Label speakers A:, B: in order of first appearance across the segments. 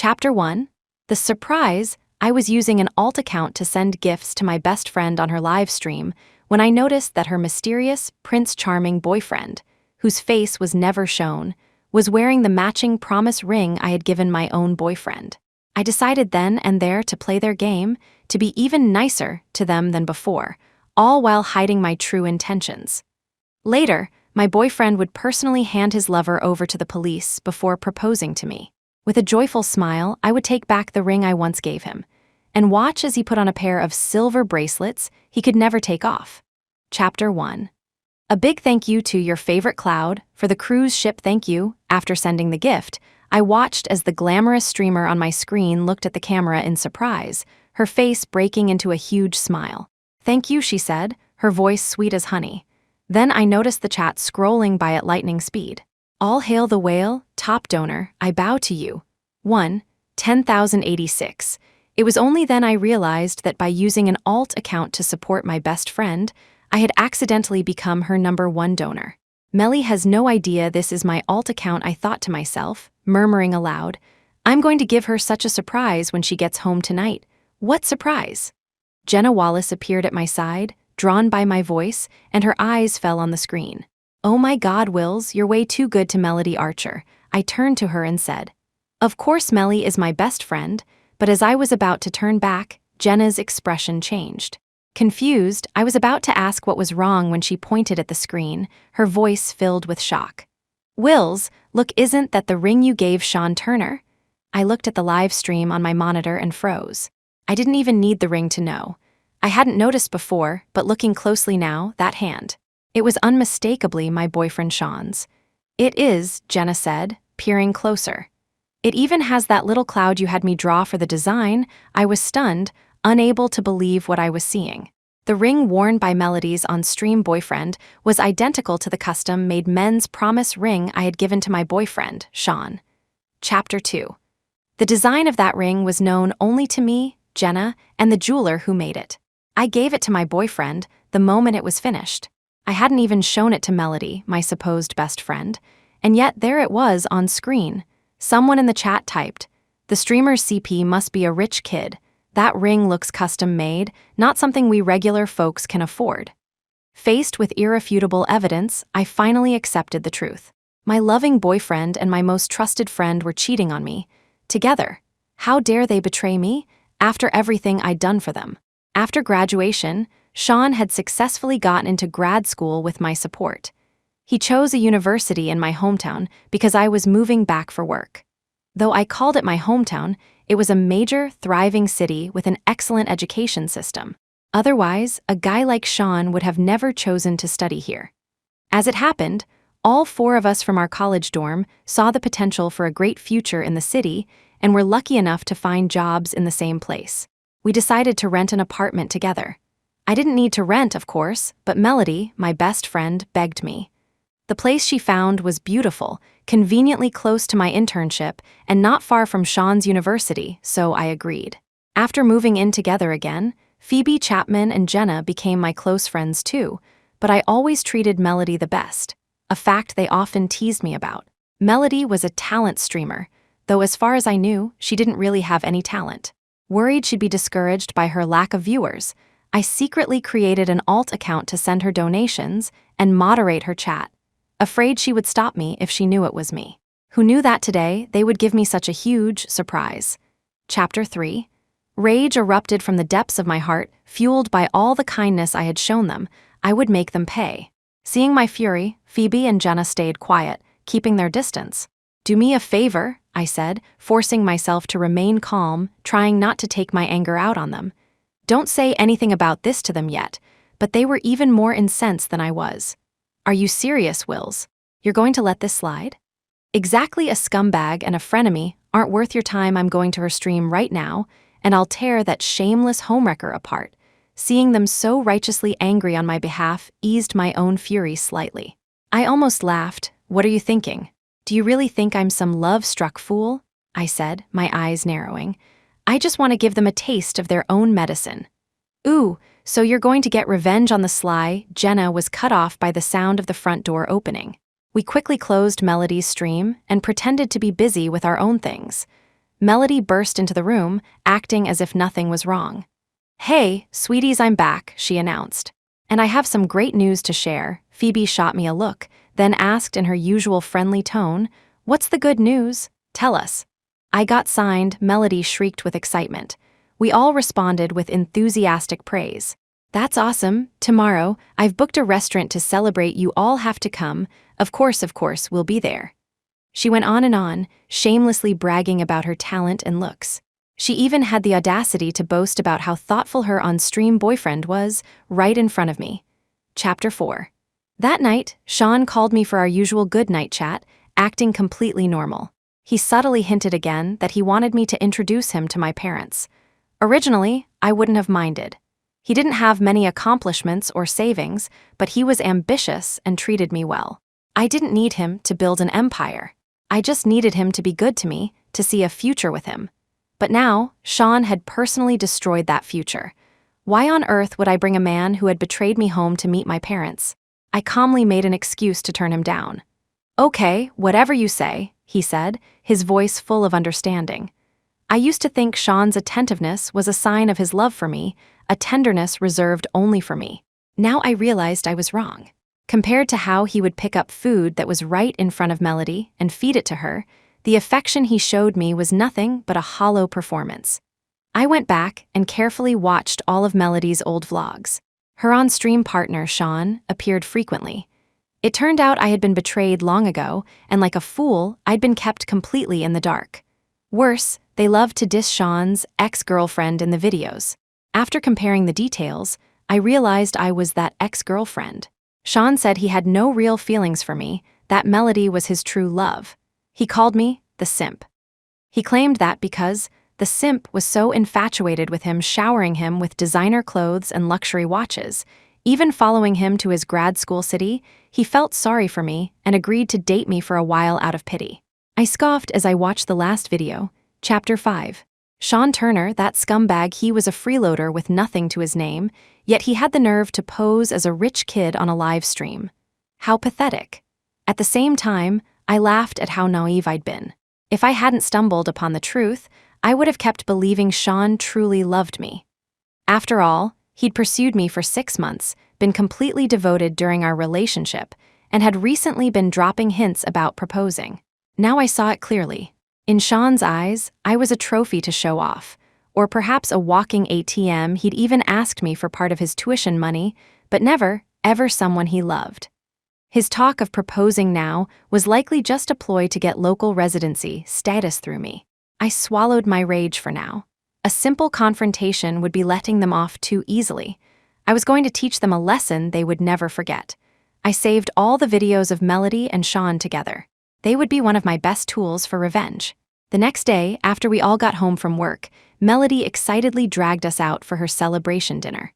A: Chapter 1. The surprise. I was using an alt account to send gifts to my best friend on her live stream when I noticed that her mysterious, Prince Charming boyfriend, whose face was never shown, was wearing the matching promise ring I had given my own boyfriend. I decided then and there to play their game, to be even nicer to them than before, all while hiding my true intentions. Later, my boyfriend would personally hand his lover over to the police before proposing to me. With a joyful smile, I would take back the ring I once gave him, and watch as he put on a pair of silver bracelets he could never take off. Chapter 1. A big thank you to your favorite cloud for the cruise ship thank you. After sending the gift, I watched as the glamorous streamer on my screen looked at the camera in surprise, her face breaking into a huge smile. Thank you, she said, her voice sweet as honey. Then I noticed the chat scrolling by at lightning speed. All hail the whale, top donor, I bow to you. 10,086. It was only then I realized that by using an alt account to support my best friend, I had accidentally become her #1 donor. Melly has no idea this is my alt account, I thought to myself, murmuring aloud. I'm going to give her such a surprise when she gets home tonight. What surprise? Jenna Wallace appeared at my side, drawn by my voice, and her eyes fell on the screen. Oh my God, Wills, you're way too good to Melody Archer. I turned to her and said. Of course Melly is my best friend, but as I was about to turn back, Jenna's expression changed. Confused, I was about to ask what was wrong when she pointed at the screen, her voice filled with shock. Wills, look, isn't that the ring you gave Shawn Turner? I looked at the live stream on my monitor and froze. I didn't even need the ring to know. I hadn't noticed before, but looking closely now, that hand. It was unmistakably my boyfriend Shawn's. It is, Jenna said, peering closer. It even has that little cloud you had me draw for the design. I was stunned, unable to believe what I was seeing. The ring worn by Melody's on-stream boyfriend was identical to the custom-made men's promise ring I had given to my boyfriend, Shawn. Chapter 2. The design of that ring was known only to me, Jenna, and the jeweler who made it. I gave it to my boyfriend the moment it was finished. I hadn't even shown it to Melody, my supposed best friend, and yet there it was on screen. Someone in the chat typed, "The streamer's CP must be a rich kid. That ring looks custom-made, not something we regular folks can afford." Faced with irrefutable evidence, I finally accepted the truth. My loving boyfriend and my most trusted friend were cheating on me. Together. How dare they betray me, after everything I'd done for them? After graduation, Shawn had successfully gotten into grad school with my support. He chose a university in my hometown because I was moving back for work. Though I called it my hometown, it was a major, thriving city with an excellent education system. Otherwise, a guy like Shawn would have never chosen to study here. As it happened, all 4 of us from our college dorm saw the potential for a great future in the city and were lucky enough to find jobs in the same place. We decided to rent an apartment together. I didn't need to rent, of course, but Melody, my best friend, begged me. The place she found was beautiful, conveniently close to my internship, and not far from Shawn's university, so I agreed. After moving in together again, Phoebe Chapman and Jenna became my close friends too, but I always treated Melody the best, a fact they often teased me about. Melody was a talent streamer, though as far as I knew, she didn't really have any talent. Worried she'd be discouraged by her lack of viewers, I secretly created an alt account to send her donations and moderate her chat, afraid she would stop me if she knew it was me. Who knew that today they would give me such a huge surprise? Chapter 3. Rage erupted from the depths of my heart, fueled by all the kindness I had shown them. I would make them pay. Seeing my fury, Phoebe and Jenna stayed quiet, keeping their distance. Do me a favor, I said, forcing myself to remain calm, trying not to take my anger out on them. Don't say anything about this to them yet, but they were even more incensed than I was. Are you serious, Wills? You're going to let this slide? Exactly, a scumbag and a frenemy aren't worth your time. I'm going to her stream right now, and I'll tear that shameless homewrecker apart. Seeing them so righteously angry on my behalf eased my own fury slightly. I almost laughed. What are you thinking? Do you really think I'm some love-struck fool? I said, my eyes narrowing. I just want to give them a taste of their own medicine. Ooh, so you're going to get revenge on the sly. Jenna was cut off by the sound of the front door opening. We quickly closed Melody's stream and pretended to be busy with our own things. Melody burst into the room, acting as if nothing was wrong. "Hey, sweeties, I'm back," she announced. "And I have some great news to share." Phoebe shot me a look, then asked in her usual friendly tone, "What's the good news? Tell us." "I got signed," Melody shrieked with excitement. We all responded with enthusiastic praise. "That's awesome. Tomorrow, I've booked a restaurant to celebrate. You all have to come. Of course, we'll be there." She went on, shamelessly bragging about her talent and looks. She even had the audacity to boast about how thoughtful her on-stream boyfriend was, right in front of me. Chapter 4. That night, Shawn called me for our usual good-night chat, acting completely normal. He subtly hinted again that he wanted me to introduce him to my parents. Originally, I wouldn't have minded. He didn't have many accomplishments or savings, but he was ambitious and treated me well. I didn't need him to build an empire. I just needed him to be good to me, to see a future with him. But now, Shawn had personally destroyed that future. Why on earth would I bring a man who had betrayed me home to meet my parents? I calmly made an excuse to turn him down. "Okay, whatever you say," he said, his voice full of understanding. I used to think Shawn's attentiveness was a sign of his love for me, a tenderness reserved only for me. Now I realized I was wrong. Compared to how he would pick up food that was right in front of Melody and feed it to her, the affection he showed me was nothing but a hollow performance. I went back and carefully watched all of Melody's old vlogs. Her on-stream partner, Shawn, appeared frequently. It turned out I had been betrayed long ago, and like a fool, I'd been kept completely in the dark. Worse, they loved to diss Shawn's ex-girlfriend in the videos. After comparing the details, I realized I was that ex-girlfriend. Shawn said he had no real feelings for me, that Melody was his true love. He called me the simp. He claimed that because the simp was so infatuated with him, showering him with designer clothes and luxury watches, even following him to his grad school city, he felt sorry for me and agreed to date me for a while out of pity. I scoffed as I watched the last video, Chapter 5. Shawn Turner, that scumbag, he was a freeloader with nothing to his name, yet he had the nerve to pose as a rich kid on a live stream. How pathetic. At the same time, I laughed at how naive I'd been. If I hadn't stumbled upon the truth, I would have kept believing Shawn truly loved me. After all, he'd pursued me for 6 months, been completely devoted during our relationship, and had recently been dropping hints about proposing. Now I saw it clearly. In Shawn's eyes, I was a trophy to show off, or perhaps a walking ATM. He'd even asked me for part of his tuition money, but never, ever someone he loved. His talk of proposing now was likely just a ploy to get local residency status through me. I swallowed my rage for now. A simple confrontation would be letting them off too easily. I was going to teach them a lesson they would never forget. I saved all the videos of Melody and Shawn together. They would be one of my best tools for revenge. The next day, after we all got home from work, Melody excitedly dragged us out for her celebration dinner.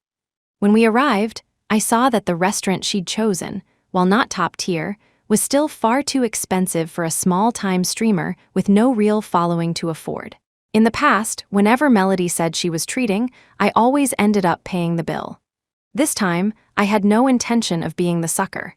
A: When we arrived, I saw that the restaurant she'd chosen, while not top tier, was still far too expensive for a small-time streamer with no real following to afford. In the past, whenever Melody said she was treating, I always ended up paying the bill. This time, I had no intention of being the sucker.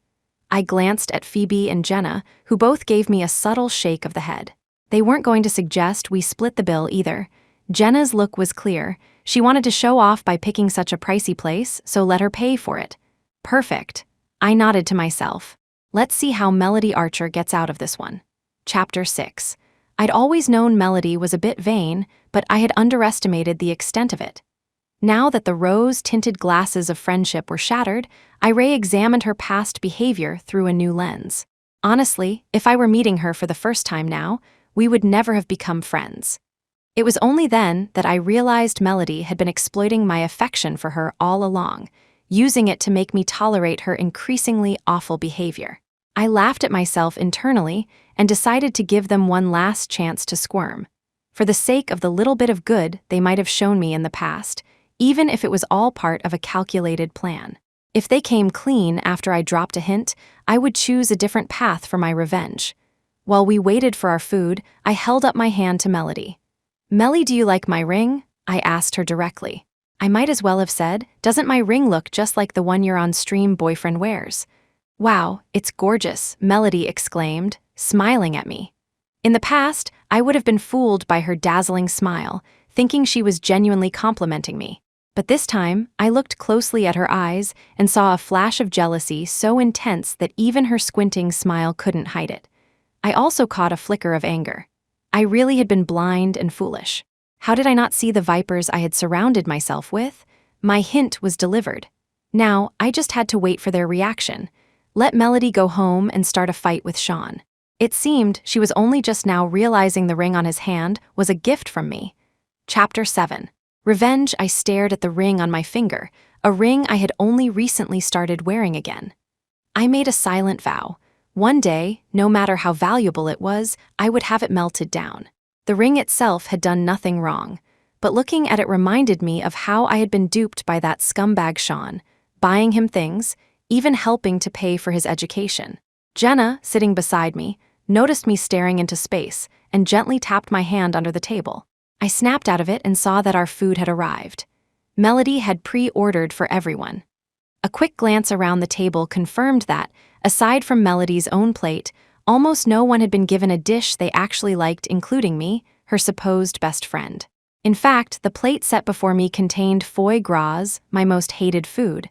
A: I glanced at Phoebe and Jenna, who both gave me a subtle shake of the head. They weren't going to suggest we split the bill either. Jenna's look was clear. She wanted to show off by picking such a pricey place, so let her pay for it. Perfect. I nodded to myself. Let's see how Melody Archer gets out of this one. Chapter 6. I'd always known Melody was a bit vain, but I had underestimated the extent of it. Now that the rose-tinted glasses of friendship were shattered, I re-examined her past behavior through a new lens. Honestly, if I were meeting her for the first time now, we would never have become friends. It was only then that I realized Melody had been exploiting my affection for her all along, using it to make me tolerate her increasingly awful behavior. I laughed at myself internally and decided to give them one last chance to squirm. For the sake of the little bit of good they might have shown me in the past, even if it was all part of a calculated plan. If they came clean after I dropped a hint, I would choose a different path for my revenge. While we waited for our food, I held up my hand to Melody. "Melly, do you like my ring?" I asked her directly. I might as well have said, "Doesn't my ring look just like the one your on-stream boyfriend wears?" "Wow, it's gorgeous," Melody exclaimed, smiling at me. In the past, I would have been fooled by her dazzling smile, thinking she was genuinely complimenting me. But this time, I looked closely at her eyes and saw a flash of jealousy so intense that even her squinting smile couldn't hide it. I also caught a flicker of anger. I really had been blind and foolish. How did I not see the vipers I had surrounded myself with? My hint was delivered. Now, I just had to wait for their reaction. Let Melody go home and start a fight with Shawn. It seemed she was only just now realizing the ring on his hand was a gift from me. Chapter 7. Revenge. I stared at the ring on my finger, a ring I had only recently started wearing again. I made a silent vow. One day, no matter how valuable it was, I would have it melted down. The ring itself had done nothing wrong, but looking at it reminded me of how I had been duped by that scumbag Shawn, buying him things, even helping to pay for his education. Jenna, sitting beside me, noticed me staring into space and gently tapped my hand under the table. I snapped out of it and saw that our food had arrived. Melody had pre-ordered for everyone. A quick glance around the table confirmed that, aside from Melody's own plate, almost no one had been given a dish they actually liked, including me, her supposed best friend. In fact, the plate set before me contained foie gras, my most hated food.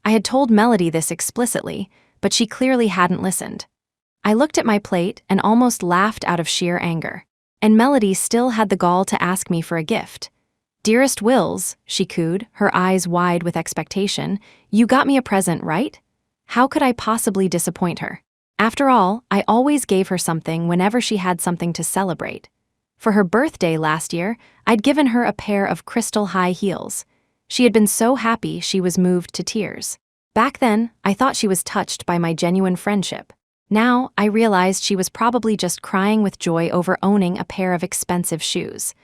A: I had told Melody this explicitly, but she clearly hadn't listened. I looked at my plate and almost laughed out of sheer anger. And Melody still had the gall to ask me for a gift. "Dearest Wills," she cooed, her eyes wide with expectation, "you got me a present, right?" How could I possibly disappoint her? After all, I always gave her something whenever she had something to celebrate. For her birthday last year, I'd given her a pair of crystal high heels. She had been so happy she was moved to tears. Back then, I thought she was touched by my genuine friendship. Now, I realized she was probably just crying with joy over owning a pair of expensive shoes.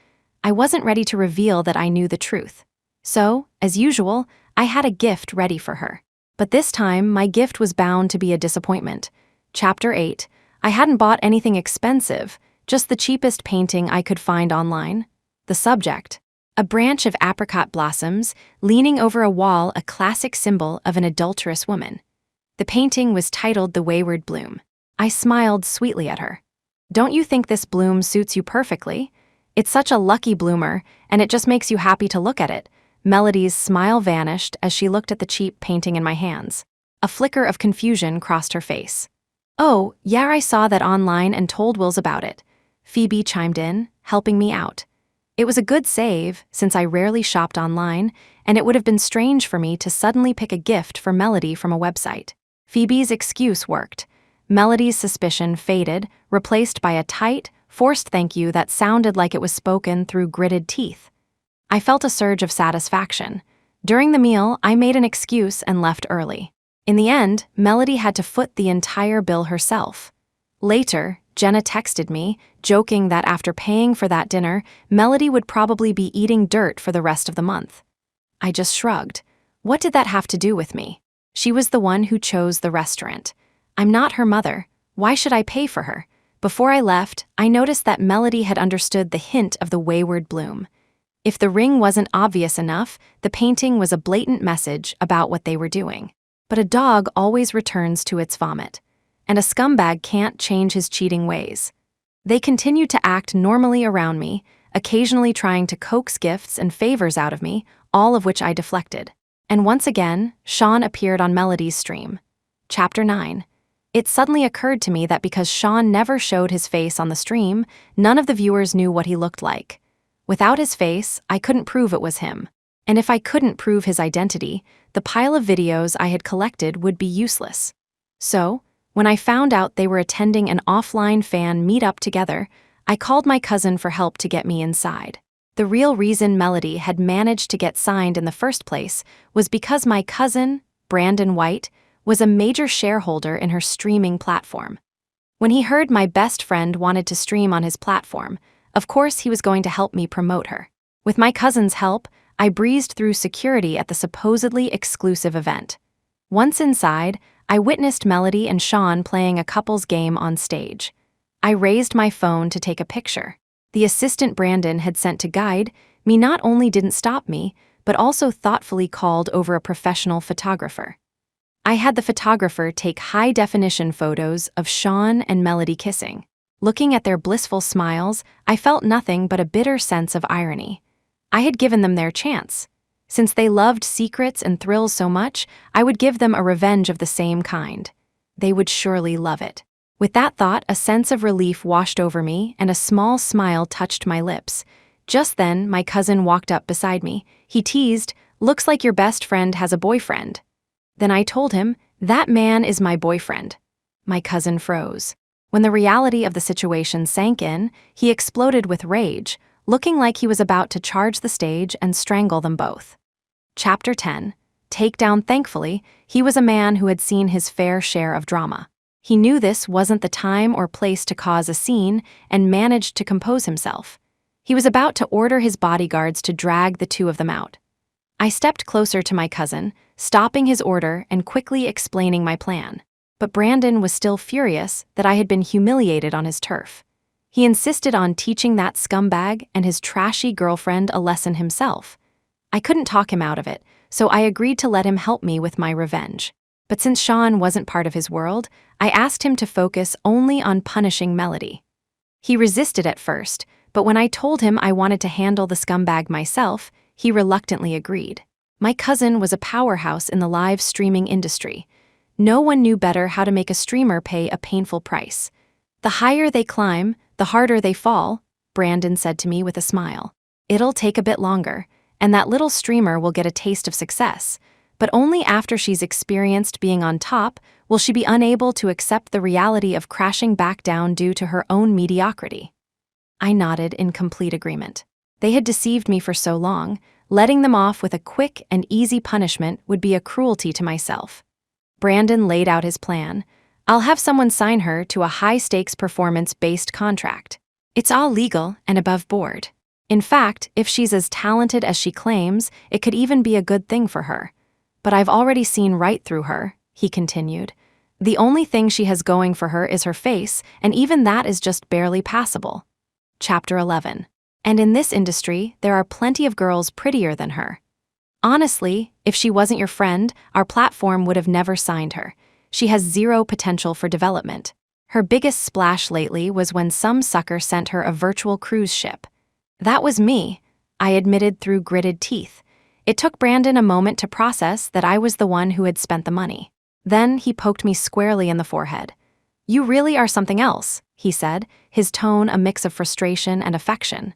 A: I wasn't ready to reveal that I knew the truth. So, as usual, I had a gift ready for her. But this time, my gift was bound to be a disappointment. Chapter 8. I hadn't bought anything expensive, just the cheapest painting I could find online. The subject: a branch of apricot blossoms, leaning over a wall, a classic symbol of an adulterous woman. The painting was titled The Wayward Bloom. I smiled sweetly at her. "Don't you think this bloom suits you perfectly? It's such a lucky bloomer, and it just makes you happy to look at it." Melody's smile vanished as she looked at the cheap painting in my hands. A flicker of confusion crossed her face. "Oh, yeah, I saw that online and told Wills about it." Phoebe chimed in, helping me out. It was a good save, since I rarely shopped online, and it would have been strange for me to suddenly pick a gift for Melody from a website. Phoebe's excuse worked. Melody's suspicion faded, replaced by a tight, forced thank you that sounded like it was spoken through gritted teeth. I felt a surge of satisfaction. During the meal, I made an excuse and left early. In the end, Melody had to foot the entire bill herself. Later, Jenna texted me, joking that after paying for that dinner, Melody would probably be eating dirt for the rest of the month. I just shrugged. What did that have to do with me? She was the one who chose the restaurant. I'm not her mother. Why should I pay for her? Before I left, I noticed that Melody had understood the hint of the wayward bloom. If the ring wasn't obvious enough, the painting was a blatant message about what they were doing. But a dog always returns to its vomit. And a scumbag can't change his cheating ways. They continued to act normally around me, occasionally trying to coax gifts and favors out of me, all of which I deflected. And once again, Shawn appeared on Melody's stream. Chapter 9. It suddenly occurred to me that because Shawn never showed his face on the stream, none of the viewers knew what he looked like. Without his face, I couldn't prove it was him. And if I couldn't prove his identity, the pile of videos I had collected would be useless. So, when I found out they were attending an offline fan meetup together, I called my cousin for help to get me inside. The real reason Melody had managed to get signed in the first place was because my cousin, Brandon White, was a major shareholder in her streaming platform. When he heard my best friend wanted to stream on his platform, of course he was going to help me promote her. With my cousin's help, I breezed through security at the supposedly exclusive event. Once inside, I witnessed Melody and Shawn playing a couple's game on stage. I raised my phone to take a picture. The assistant Brandon had sent to guide me not only didn't stop me, but also thoughtfully called over a professional photographer. I had the photographer take high-definition photos of Shawn and Melody kissing. Looking at their blissful smiles, I felt nothing but a bitter sense of irony. I had given them their chance. Since they loved secrets and thrills so much, I would give them a revenge of the same kind. They would surely love it. With that thought, a sense of relief washed over me and a small smile touched my lips. Just then, my cousin walked up beside me. He teased, "Looks like your best friend has a boyfriend." Then I told him, "That man is my boyfriend." My cousin froze. When the reality of the situation sank in, he exploded with rage, looking like he was about to charge the stage and strangle them both. Chapter 10. Takedown. Thankfully, he was a man who had seen his fair share of drama. He knew this wasn't the time or place to cause a scene and managed to compose himself. He was about to order his bodyguards to drag the two of them out. I stepped closer to my cousin, stopping his order and quickly explaining my plan. But Brandon was still furious that I had been humiliated on his turf. He insisted on teaching that scumbag and his trashy girlfriend a lesson himself. I couldn't talk him out of it, so I agreed to let him help me with my revenge. But since Shawn wasn't part of his world, I asked him to focus only on punishing Melody. He resisted at first, but when I told him I wanted to handle the scumbag myself, he reluctantly agreed. My cousin was a powerhouse in the live streaming industry. No one knew better how to make a streamer pay a painful price. "The higher they climb, the harder they fall," Brandon said to me with a smile. "It'll take a bit longer, and that little streamer will get a taste of success. But only after she's experienced being on top will she be unable to accept the reality of crashing back down due to her own mediocrity." I nodded in complete agreement. They had deceived me for so long, letting them off with a quick and easy punishment would be a cruelty to myself. Brandon laid out his plan. "I'll have someone sign her to a high-stakes performance-based contract. It's all legal and above board. In fact, if she's as talented as she claims, it could even be a good thing for her. But I've already seen right through her," he continued. "The only thing she has going for her is her face, and even that is just barely passable." Chapter 11. And in this industry, there are plenty of girls prettier than her. Honestly, if she wasn't your friend, our platform would have never signed her. She has zero potential for development. Her biggest splash lately was when some sucker sent her a virtual cruise ship. "That was me," I admitted through gritted teeth. It took Brandon a moment to process that I was the one who had spent the money. Then he poked me squarely in the forehead. "You really are something else," he said, his tone a mix of frustration and affection.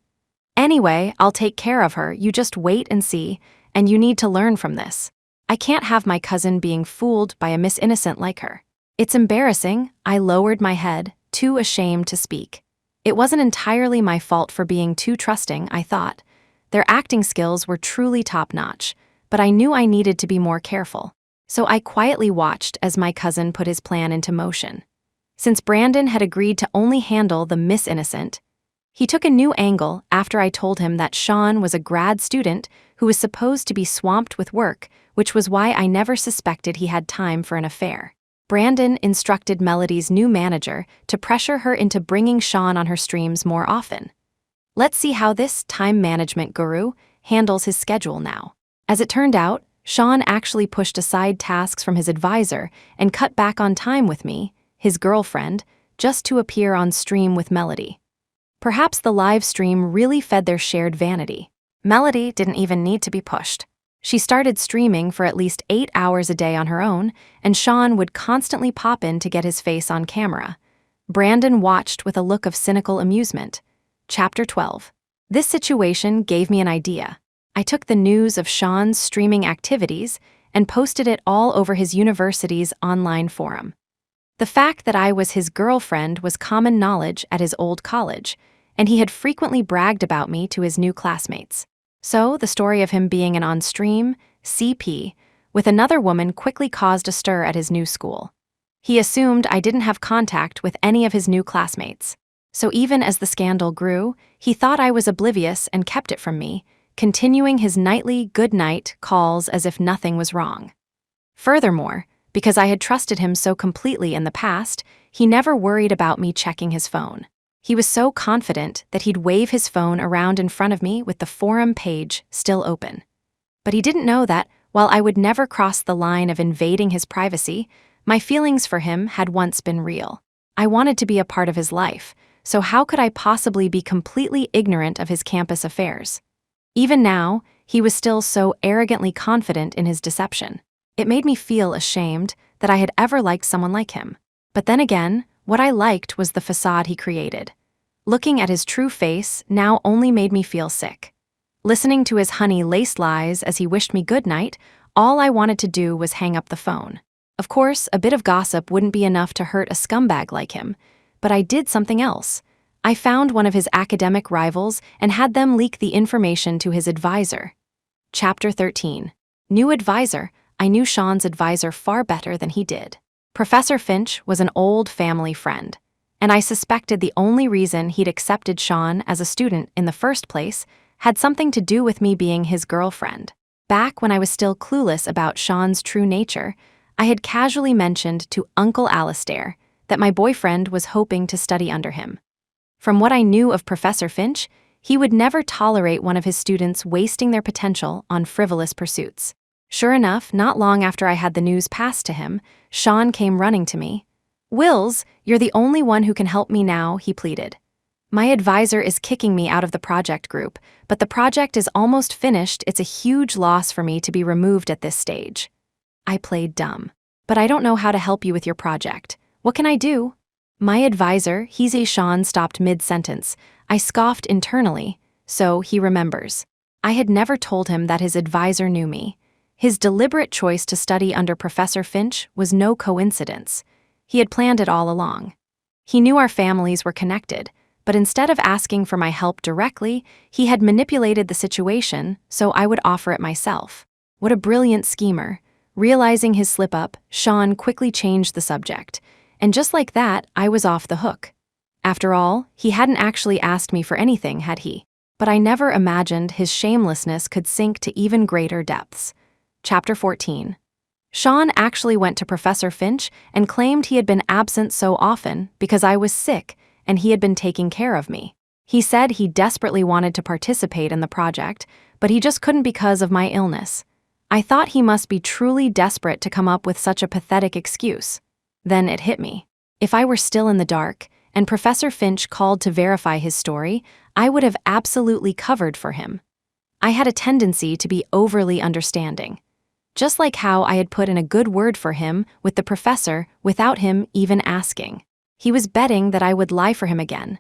A: "Anyway, I'll take care of her, you just wait and see, and you need to learn from this. I can't have my cousin being fooled by a Miss Innocent like her." It's embarrassing, I lowered my head, too ashamed to speak. It wasn't entirely my fault for being too trusting, I thought. Their acting skills were truly top-notch, but I knew I needed to be more careful. So I quietly watched as my cousin put his plan into motion. Since Brandon had agreed to only handle the Miss Innocent, he took a new angle after I told him that Shawn was a grad student who was supposed to be swamped with work, which was why I never suspected he had time for an affair. Brandon instructed Melody's new manager to pressure her into bringing Shawn on her streams more often. Let's see how this time management guru handles his schedule now. As it turned out, Shawn actually pushed aside tasks from his advisor and cut back on time with me, his girlfriend, just to appear on stream with Melody. Perhaps the live stream really fed their shared vanity. Melody didn't even need to be pushed. She started streaming for at least 8 hours a day on her own, and Shawn would constantly pop in to get his face on camera. Brandon watched with a look of cynical amusement. Chapter 12. This situation gave me an idea. I took the news of Shawn's streaming activities and posted it all over his university's online forum. The fact that I was his girlfriend was common knowledge at his old college, and he had frequently bragged about me to his new classmates. So the story of him being an on-stream CP with another woman quickly caused a stir at his new school. He assumed I didn't have contact with any of his new classmates. So even as the scandal grew, he thought I was oblivious and kept it from me, continuing his nightly good-night calls as if nothing was wrong. Furthermore, because I had trusted him so completely in the past, he never worried about me checking his phone. He was so confident that he'd wave his phone around in front of me with the forum page still open. But he didn't know that, while I would never cross the line of invading his privacy, my feelings for him had once been real. I wanted to be a part of his life, so how could I possibly be completely ignorant of his campus affairs? Even now, he was still so arrogantly confident in his deception. It made me feel ashamed that I had ever liked someone like him. But then again, what I liked was the facade he created. Looking at his true face now only made me feel sick. Listening to his honey-laced lies as he wished me good night, all I wanted to do was hang up the phone. Of course, a bit of gossip wouldn't be enough to hurt a scumbag like him, but I did something else. I found one of his academic rivals and had them leak the information to his advisor. Chapter 13. New advisor. I knew Shawn's advisor far better than he did. Professor Finch was an old family friend, and I suspected the only reason he'd accepted Shawn as a student in the first place had something to do with me being his girlfriend. Back when I was still clueless about Shawn's true nature, I had casually mentioned to Uncle Alistair that my boyfriend was hoping to study under him. From what I knew of Professor Finch, he would never tolerate one of his students wasting their potential on frivolous pursuits. Sure enough, not long after I had the news passed to him, Shawn came running to me. "Wills, you're the only one who can help me now," he pleaded. "My advisor is kicking me out of the project group, but the project is almost finished. It's a huge loss for me to be removed at this stage." I played dumb. "But I don't know how to help you with your project. What can I do?" My advisor, Shawn, stopped mid-sentence. I scoffed internally, so he remembers. I had never told him that his advisor knew me. His deliberate choice to study under Professor Finch was no coincidence. He had planned it all along. He knew our families were connected, but instead of asking for my help directly, he had manipulated the situation so I would offer it myself. What a brilliant schemer. Realizing his slip-up, Shawn quickly changed the subject. And just like that, I was off the hook. After all, he hadn't actually asked me for anything, had he? But I never imagined his shamelessness could sink to even greater depths. Chapter 14. Shawn actually went to Professor Finch and claimed he had been absent so often because I was sick and he had been taking care of me. He said he desperately wanted to participate in the project, but he just couldn't because of my illness. I thought he must be truly desperate to come up with such a pathetic excuse. Then it hit me. If I were still in the dark, and Professor Finch called to verify his story, I would have absolutely covered for him. I had a tendency to be overly understanding. Just like how I had put in a good word for him with the professor without him even asking. He was betting that I would lie for him again.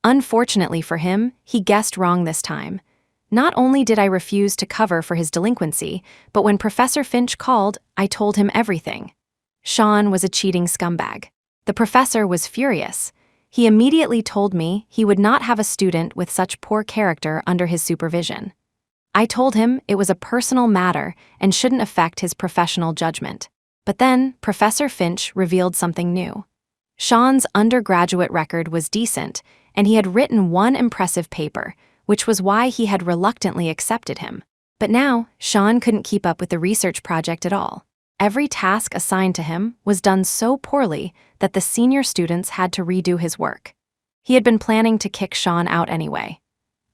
A: Unfortunately for him, he guessed wrong this time. Not only did I refuse to cover for his delinquency, but when Professor Finch called, I told him everything. Shawn was a cheating scumbag. The professor was furious. He immediately told me he would not have a student with such poor character under his supervision. I told him it was a personal matter and shouldn't affect his professional judgment. But then, Professor Finch revealed something new. Shawn's undergraduate record was decent, and he had written one impressive paper, which was why he had reluctantly accepted him. But now, Shawn couldn't keep up with the research project at all. Every task assigned to him was done so poorly that the senior students had to redo his work. He had been planning to kick Shawn out anyway.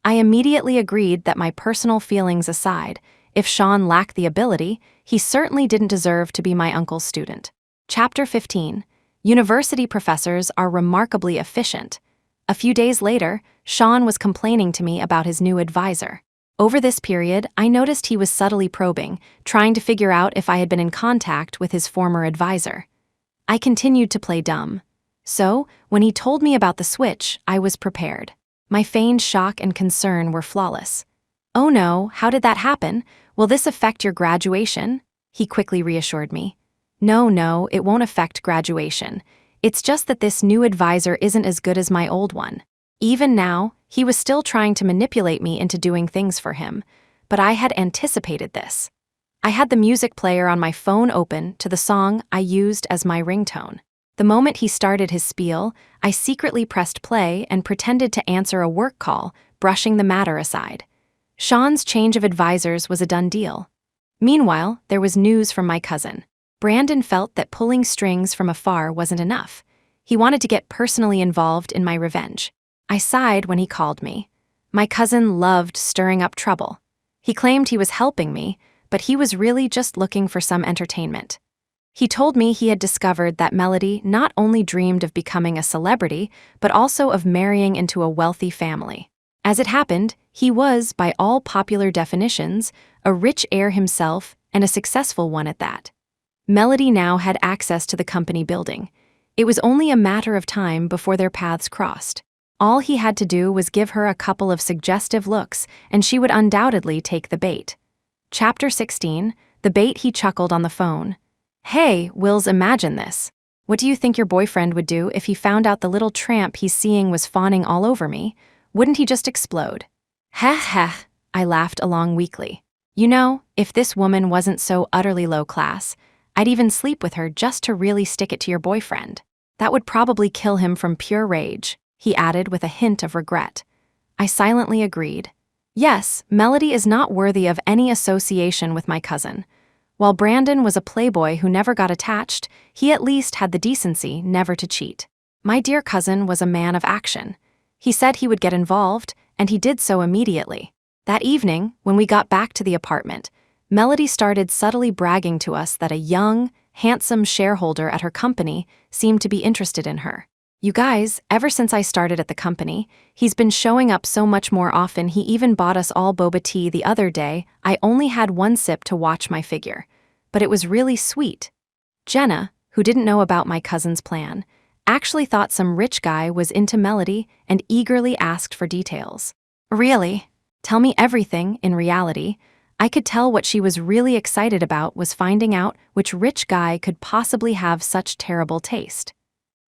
A: I immediately agreed that, my personal feelings aside, if Shawn lacked the ability, he certainly didn't deserve to be my uncle's student. Chapter 15. University professors are remarkably efficient. A few days later, Shawn was complaining to me about his new advisor. Over this period, I noticed he was subtly probing, trying to figure out if I had been in contact with his former advisor. I continued to play dumb. So, when he told me about the switch, I was prepared. My feigned shock and concern were flawless. "Oh no, how did that happen? Will this affect your graduation?" He quickly reassured me. No, it won't affect graduation. It's just that this new advisor isn't as good as my old one. Even now, he was still trying to manipulate me into doing things for him, but I had anticipated this. I had the music player on my phone open to the song I used as my ringtone. The moment he started his spiel, I secretly pressed play and pretended to answer a work call, brushing the matter aside. Shawn's change of advisors was a done deal. Meanwhile, there was news from my cousin. Brandon felt that pulling strings from afar wasn't enough. He wanted to get personally involved in my revenge. I sighed when he called me. My cousin loved stirring up trouble. He claimed he was helping me, but he was really just looking for some entertainment. He told me he had discovered that Melody not only dreamed of becoming a celebrity, but also of marrying into a wealthy family. As it happened, he was, by all popular definitions, a rich heir himself and a successful one at that. Melody now had access to the company building. It was only a matter of time before their paths crossed. All he had to do was give her a couple of suggestive looks, and she would undoubtedly take the bait. Chapter 16, The Bait He Chuckled on the Phone. Hey, Wills, imagine this. What do you think your boyfriend would do if he found out the little tramp he's seeing was fawning all over me? Wouldn't he just explode? Heh heh, I laughed along weakly. You know, if this woman wasn't so utterly low class, I'd even sleep with her just to really stick it to your boyfriend. That would probably kill him from pure rage, he added with a hint of regret. I silently agreed. Yes, Melody is not worthy of any association with my cousin. While Brandon was a playboy who never got attached, he at least had the decency never to cheat. My dear cousin was a man of action. He said he would get involved, and he did so immediately. That evening, when we got back to the apartment, Melody started subtly bragging to us that a young, handsome shareholder at her company seemed to be interested in her. You guys, ever since I started at the company, he's been showing up so much more often. He even bought us all boba tea the other day. I only had one sip to watch my figure. But it was really sweet. Jenna, who didn't know about my cousin's plan, actually thought some rich guy was into Melody and eagerly asked for details. Really? Tell me everything. In reality, I could tell what she was really excited about was finding out which rich guy could possibly have such terrible taste.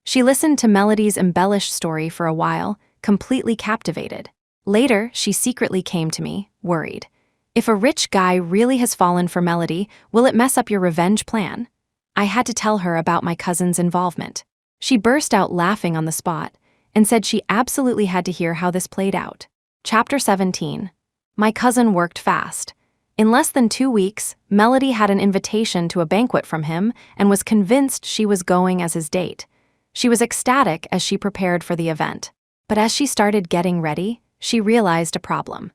A: She listened to Melody's embellished story for a while, completely captivated. Later, she secretly came to me, worried. If a rich guy really has fallen for Melody, will it mess up your revenge plan? I had to tell her about my cousin's involvement. She burst out laughing on the spot and said she absolutely had to hear how this played out. Chapter 17. My cousin worked fast. In less than 2 weeks, Melody had an invitation to a banquet from him and was convinced she was going as his date. She was ecstatic as she prepared for the event. But as she started getting ready, she realized a problem.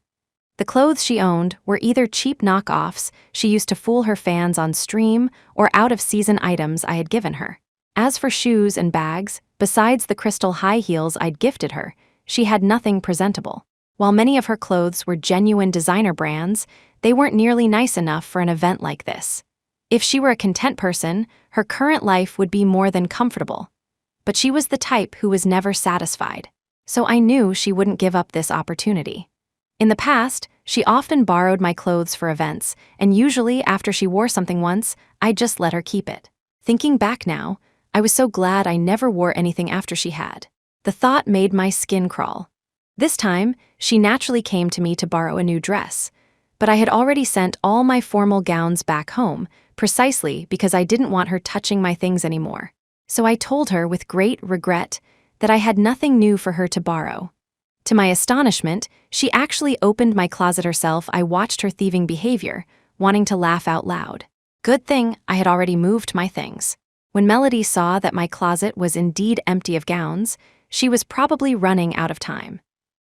A: The clothes she owned were either cheap knockoffs she used to fool her fans on stream or out-of-season items I had given her. As for shoes and bags, besides the crystal high heels I'd gifted her, she had nothing presentable. While many of her clothes were genuine designer brands, they weren't nearly nice enough for an event like this. If she were a content person, her current life would be more than comfortable. But she was the type who was never satisfied, so I knew she wouldn't give up this opportunity. In the past, she often borrowed my clothes for events, and usually after she wore something once, I'd just let her keep it. Thinking back now, I was so glad I never wore anything after she had. The thought made my skin crawl. This time, she naturally came to me to borrow a new dress, but I had already sent all my formal gowns back home, precisely because I didn't want her touching my things anymore. So I told her with great regret that I had nothing new for her to borrow. To my astonishment, she actually opened my closet herself. I watched her thieving behavior, wanting to laugh out loud. Good thing I had already moved my things. When Melody saw that my closet was indeed empty of gowns, she was probably running out of time.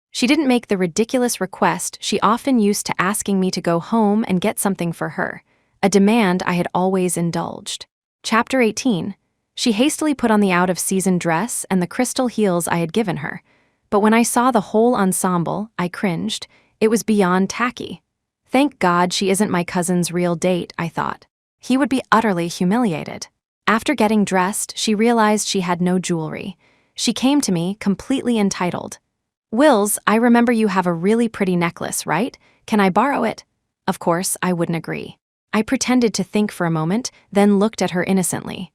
A: She didn't make the ridiculous request she often used to asking me to go home and get something for her, a demand I had always indulged. Chapter 18. She hastily put on the out-of-season dress and the crystal heels I had given her, but when I saw the whole ensemble, I cringed. It was beyond tacky. Thank God she isn't my cousin's real date, I thought. He would be utterly humiliated. After getting dressed, she realized she had no jewelry. She came to me, completely entitled. Wills, I remember you have a really pretty necklace, right? Can I borrow it? Of course, I wouldn't agree. I pretended to think for a moment, then looked at her innocently.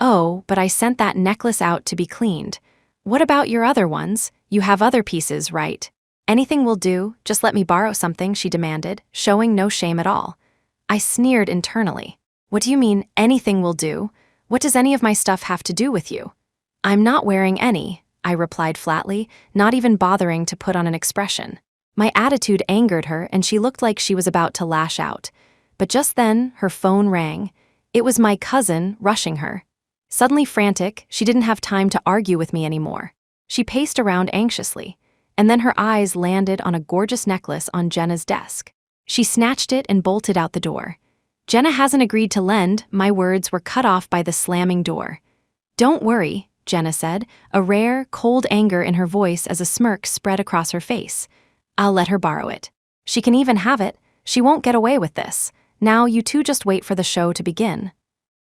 A: Oh, but I sent that necklace out to be cleaned. What about your other ones? You have other pieces, right? Anything will do, just let me borrow something, she demanded, showing no shame at all. I sneered internally. What do you mean, anything will do? What does any of my stuff have to do with you? I'm not wearing any, I replied flatly, not even bothering to put on an expression. My attitude angered her and she looked like she was about to lash out. But just then, her phone rang. It was my cousin, rushing her. Suddenly frantic, she didn't have time to argue with me anymore. She paced around anxiously, and then her eyes landed on a gorgeous necklace on Jenna's desk. She snatched it and bolted out the door. Jenna hasn't agreed to lend. My words were cut off by the slamming door. Don't worry, Jenna said, a rare, cold anger in her voice as a smirk spread across her face. I'll let her borrow it. She can even have it. She won't get away with this. Now you two just wait for the show to begin.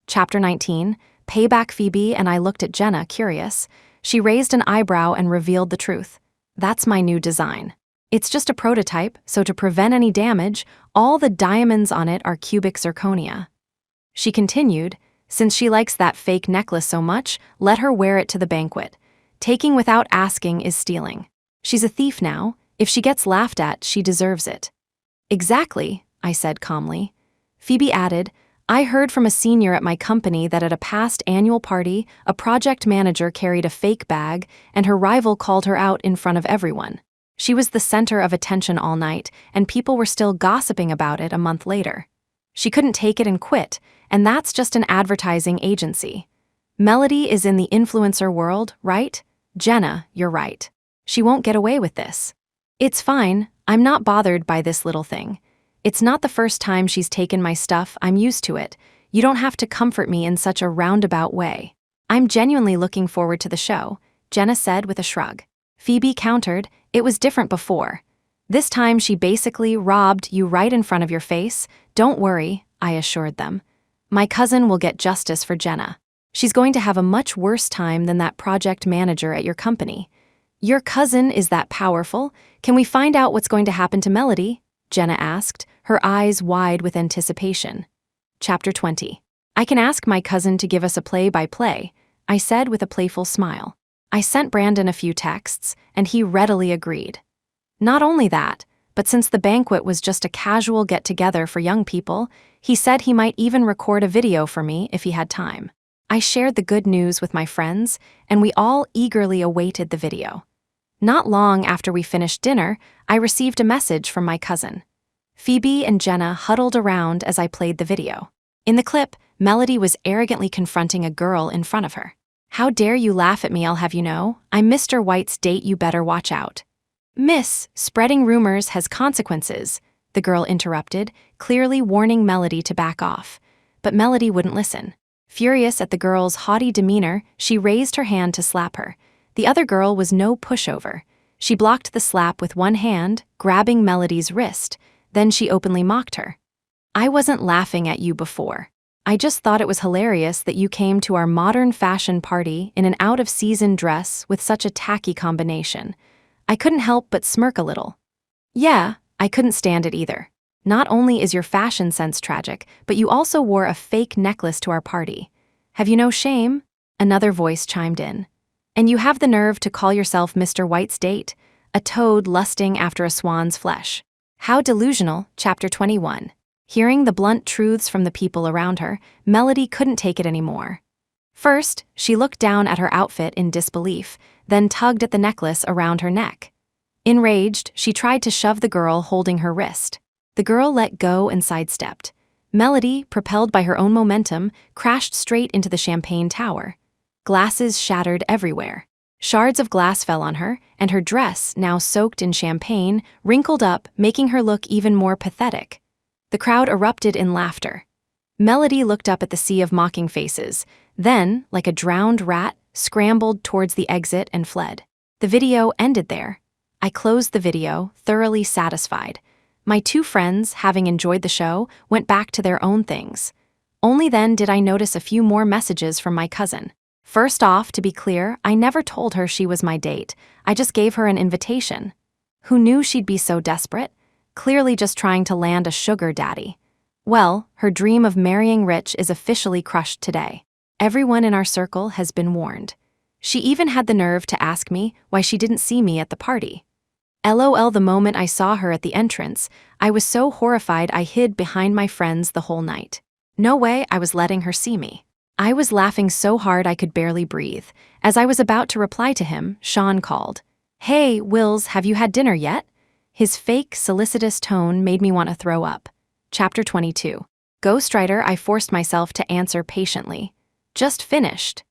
A: Chapter 19, Payback. Phoebe and I looked at Jenna, curious. She raised an eyebrow and revealed the truth. That's my new design. It's just a prototype, so to prevent any damage, all the diamonds on it are cubic zirconia. She continued, since she likes that fake necklace so much, let her wear it to the banquet. Taking without asking is stealing. She's a thief now. If she gets laughed at, she deserves it. Exactly, I said calmly. Phoebe added, I heard from a senior at my company that at a past annual party, a project manager carried a fake bag and her rival called her out in front of everyone. She was the center of attention all night, and people were still gossiping about it a month later. She couldn't take it and quit, and that's just an advertising agency. Melody is in the influencer world, right? Jenna, you're right. She won't get away with this. It's fine, I'm not bothered by this little thing. It's not the first time she's taken my stuff, I'm used to it. You don't have to comfort me in such a roundabout way. I'm genuinely looking forward to the show, Jenna said with a shrug. Phoebe countered, it was different before. This time she basically robbed you right in front of your face. Don't worry, I assured them. My cousin will get justice for Jenna. She's going to have a much worse time than that project manager at your company. Your cousin is that powerful? Can we find out what's going to happen to Melody? Jenna asked, her eyes wide with anticipation. Chapter 20. I can ask my cousin to give us a play-by-play, I said with a playful smile. I sent Brandon a few texts, and he readily agreed. Not only that, but since the banquet was just a casual get-together for young people, he said he might even record a video for me if he had time. I shared the good news with my friends, and we all eagerly awaited the video. Not long after we finished dinner, I received a message from my cousin. Phoebe and Jenna huddled around as I played the video. In the clip, Melody was arrogantly confronting a girl in front of her. How dare you laugh at me, I'll have you know. I'm Mr. White's date, you better watch out. Miss, spreading rumors has consequences, the girl interrupted, clearly warning Melody to back off. But Melody wouldn't listen. Furious at the girl's haughty demeanor, she raised her hand to slap her. The other girl was no pushover. She blocked the slap with one hand, grabbing Melody's wrist. Then she openly mocked her. I wasn't laughing at you before. I just thought it was hilarious that you came to our modern fashion party in an out-of-season dress with such a tacky combination. I couldn't help but smirk a little. Yeah, I couldn't stand it either. Not only is your fashion sense tragic, but you also wore a fake necklace to our party. Have you no shame? Another voice chimed in. And you have the nerve to call yourself Mr. White's date, a toad lusting after a swan's flesh. How delusional, Chapter 21. Hearing the blunt truths from the people around her, Melody couldn't take it anymore. First, she looked down at her outfit in disbelief, then tugged at the necklace around her neck. Enraged, she tried to shove the girl holding her wrist. The girl let go and sidestepped. Melody, propelled by her own momentum, crashed straight into the champagne tower. Glasses shattered everywhere. Shards of glass fell on her, and her dress, now soaked in champagne, wrinkled up, making her look even more pathetic. The crowd erupted in laughter. Melody looked up at the sea of mocking faces, then, like a drowned rat, scrambled towards the exit and fled. The video ended there. I closed the video, thoroughly satisfied. My two friends, having enjoyed the show, went back to their own things. Only then did I notice a few more messages from my cousin. First off, to be clear, I never told her she was my date. I just gave her an invitation. Who knew she'd be so desperate? Clearly just trying to land a sugar daddy. Well, her dream of marrying rich is officially crushed today. Everyone in our circle has been warned. She even had the nerve to ask me why she didn't see me at the party. LOL, the moment I saw her at the entrance, I was so horrified I hid behind my friends the whole night. No way I was letting her see me. I was laughing so hard I could barely breathe. As I was about to reply to him, Shawn called. Hey, Wills, have you had dinner yet? His fake, solicitous tone made me want to throw up. Chapter 22. Ghostwriter. I forced myself to answer patiently. Just finished.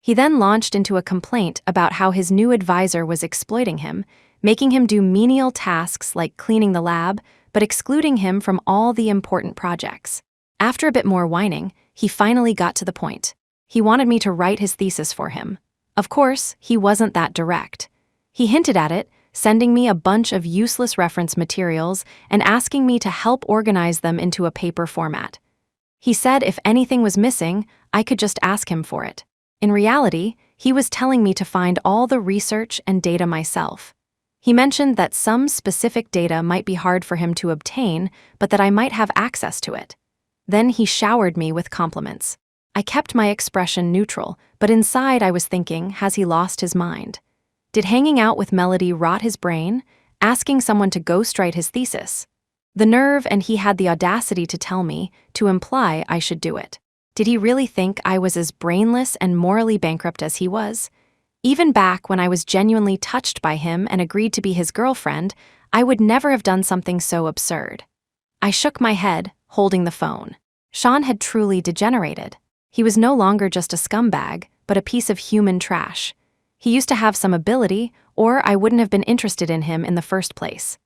A: He then launched into a complaint about how his new advisor was exploiting him, making him do menial tasks like cleaning the lab, but excluding him from all the important projects. After a bit more whining, he finally got to the point. He wanted me to write his thesis for him. Of course, he wasn't that direct. He hinted at it, sending me a bunch of useless reference materials and asking me to help organize them into a paper format. He said if anything was missing, I could just ask him for it. In reality, he was telling me to find all the research and data myself. He mentioned that some specific data might be hard for him to obtain, but that I might have access to it. Then he showered me with compliments. I kept my expression neutral, but inside I was thinking, has he lost his mind? Did hanging out with Melody rot his brain, asking someone to ghostwrite his thesis? The nerve, and he had the audacity to tell me, to imply I should do it. Did he really think I was as brainless and morally bankrupt as he was? Even back when I was genuinely touched by him and agreed to be his girlfriend, I would never have done something so absurd. I shook my head, holding the phone. Shawn had truly degenerated. He was no longer just a scumbag, but a piece of human trash. He used to have some ability, or I wouldn't have been interested in him in the first place.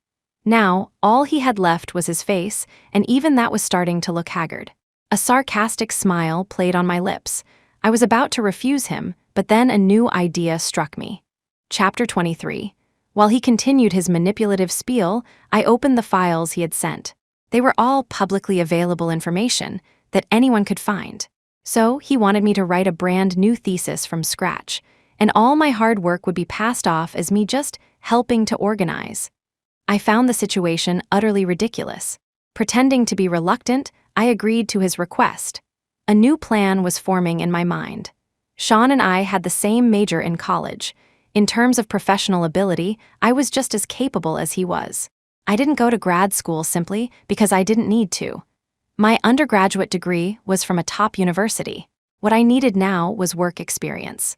A: Now, all he had left was his face, and even that was starting to look haggard. A sarcastic smile played on my lips. I was about to refuse him, but then a new idea struck me. Chapter 23. While he continued his manipulative spiel, I opened the files he had sent. They were all publicly available information that anyone could find. So he wanted me to write a brand new thesis from scratch, and all my hard work would be passed off as me just helping to organize. I found the situation utterly ridiculous. Pretending to be reluctant, I agreed to his request. A new plan was forming in my mind. Shawn and I had the same major in college. In terms of professional ability, I was just as capable as he was. I didn't go to grad school simply because I didn't need to. My undergraduate degree was from a top university. What I needed now was work experience.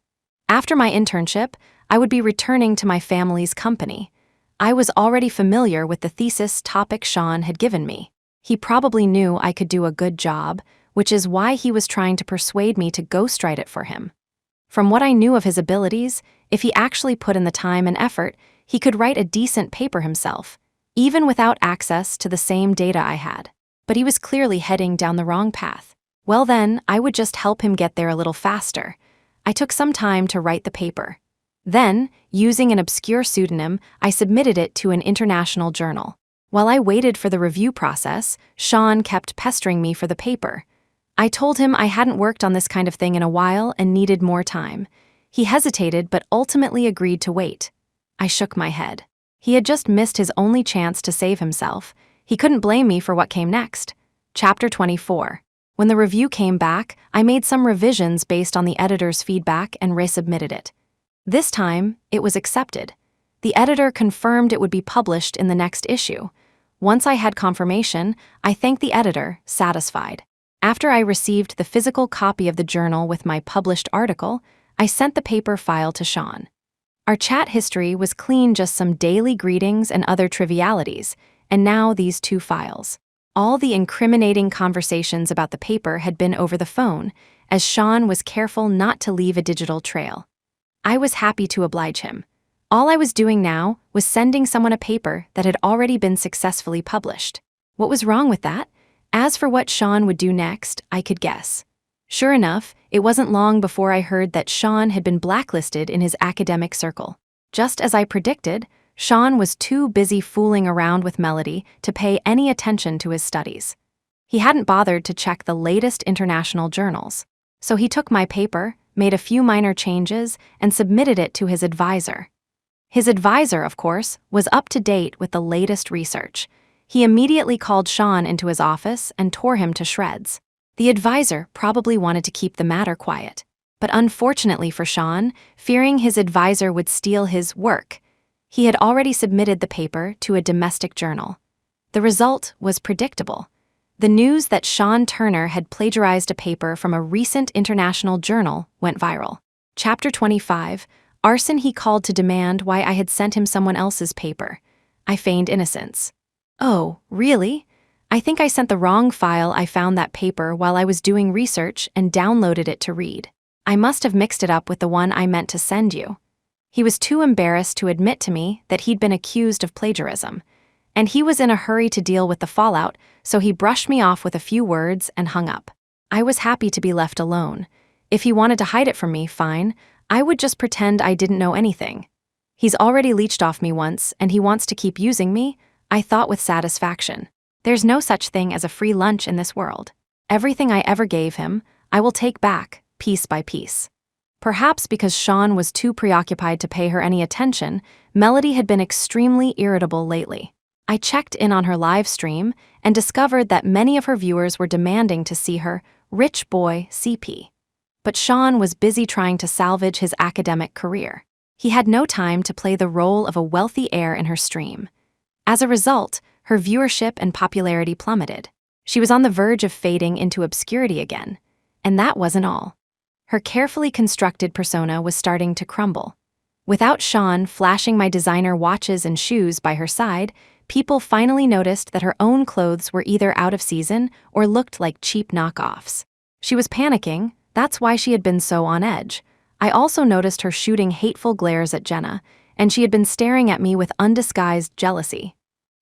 A: After my internship, I would be returning to my family's company. I was already familiar with the thesis topic Shawn had given me. He probably knew I could do a good job, which is why he was trying to persuade me to ghostwrite it for him. From what I knew of his abilities, if he actually put in the time and effort, he could write a decent paper himself, even without access to the same data I had. But he was clearly heading down the wrong path. Well then, I would just help him get there a little faster. I took some time to write the paper. Then, using an obscure pseudonym, I submitted it to an international journal. While I waited for the review process, Shawn kept pestering me for the paper. I told him I hadn't worked on this kind of thing in a while and needed more time. He hesitated but ultimately agreed to wait. I shook my head. He had just missed his only chance to save himself. He couldn't blame me for what came next. Chapter 24. When the review came back, I made some revisions based on the editor's feedback and resubmitted it. This time, it was accepted. The editor confirmed it would be published in the next issue. Once I had confirmation, I thanked the editor, satisfied. After I received the physical copy of the journal with my published article, I sent the paper file to Shawn. Our chat history was clean, just some daily greetings and other trivialities, and now these two files. All the incriminating conversations about the paper had been over the phone, as Shawn was careful not to leave a digital trail. I was happy to oblige him. All I was doing now was sending someone a paper that had already been successfully published. What was wrong with that? As for what Shawn would do next, I could guess. Sure enough, it wasn't long before I heard that Shawn had been blacklisted in his academic circle. Just as I predicted, Shawn was too busy fooling around with Melody to pay any attention to his studies. He hadn't bothered to check the latest international journals. So he took my paper, made a few minor changes, and submitted it to his advisor. His advisor, of course, was up to date with the latest research. He immediately called Shawn into his office and tore him to shreds. The advisor probably wanted to keep the matter quiet. But unfortunately for Shawn, fearing his advisor would steal his work, he had already submitted the paper to a domestic journal. The result was predictable. The news that Shawn Turner had plagiarized a paper from a recent international journal went viral. Chapter 25. Arson. He called to demand why I had sent him someone else's paper. I feigned innocence. Oh, really? I think I sent the wrong file. I found that paper while I was doing research and downloaded it to read. I must have mixed it up with the one I meant to send you. He was too embarrassed to admit to me that he'd been accused of plagiarism. and he was in a hurry to deal with the fallout, so he brushed me off with a few words and hung up. I was happy to be left alone. If he wanted to hide it from me, fine. I would just pretend I didn't know anything. He's already leached off me once, and he wants to keep using me, I thought with satisfaction. There's no such thing as a free lunch in this world. Everything I ever gave him, I will take back, piece by piece. Perhaps because Shawn was too preoccupied to pay her any attention, Melody had been extremely irritable lately. I checked in on her live stream and discovered that many of her viewers were demanding to see her rich boy CP. But Shawn was busy trying to salvage his academic career. He had no time to play the role of a wealthy heir in her stream. As a result, her viewership and popularity plummeted. She was on the verge of fading into obscurity again. And that wasn't all. Her carefully constructed persona was starting to crumble. Without Shawn flashing my designer watches and shoes by her side, people finally noticed that her own clothes were either out of season or looked like cheap knockoffs. She was panicking, that's why she had been so on edge. I also noticed her shooting hateful glares at Jenna, and she had been staring at me with undisguised jealousy.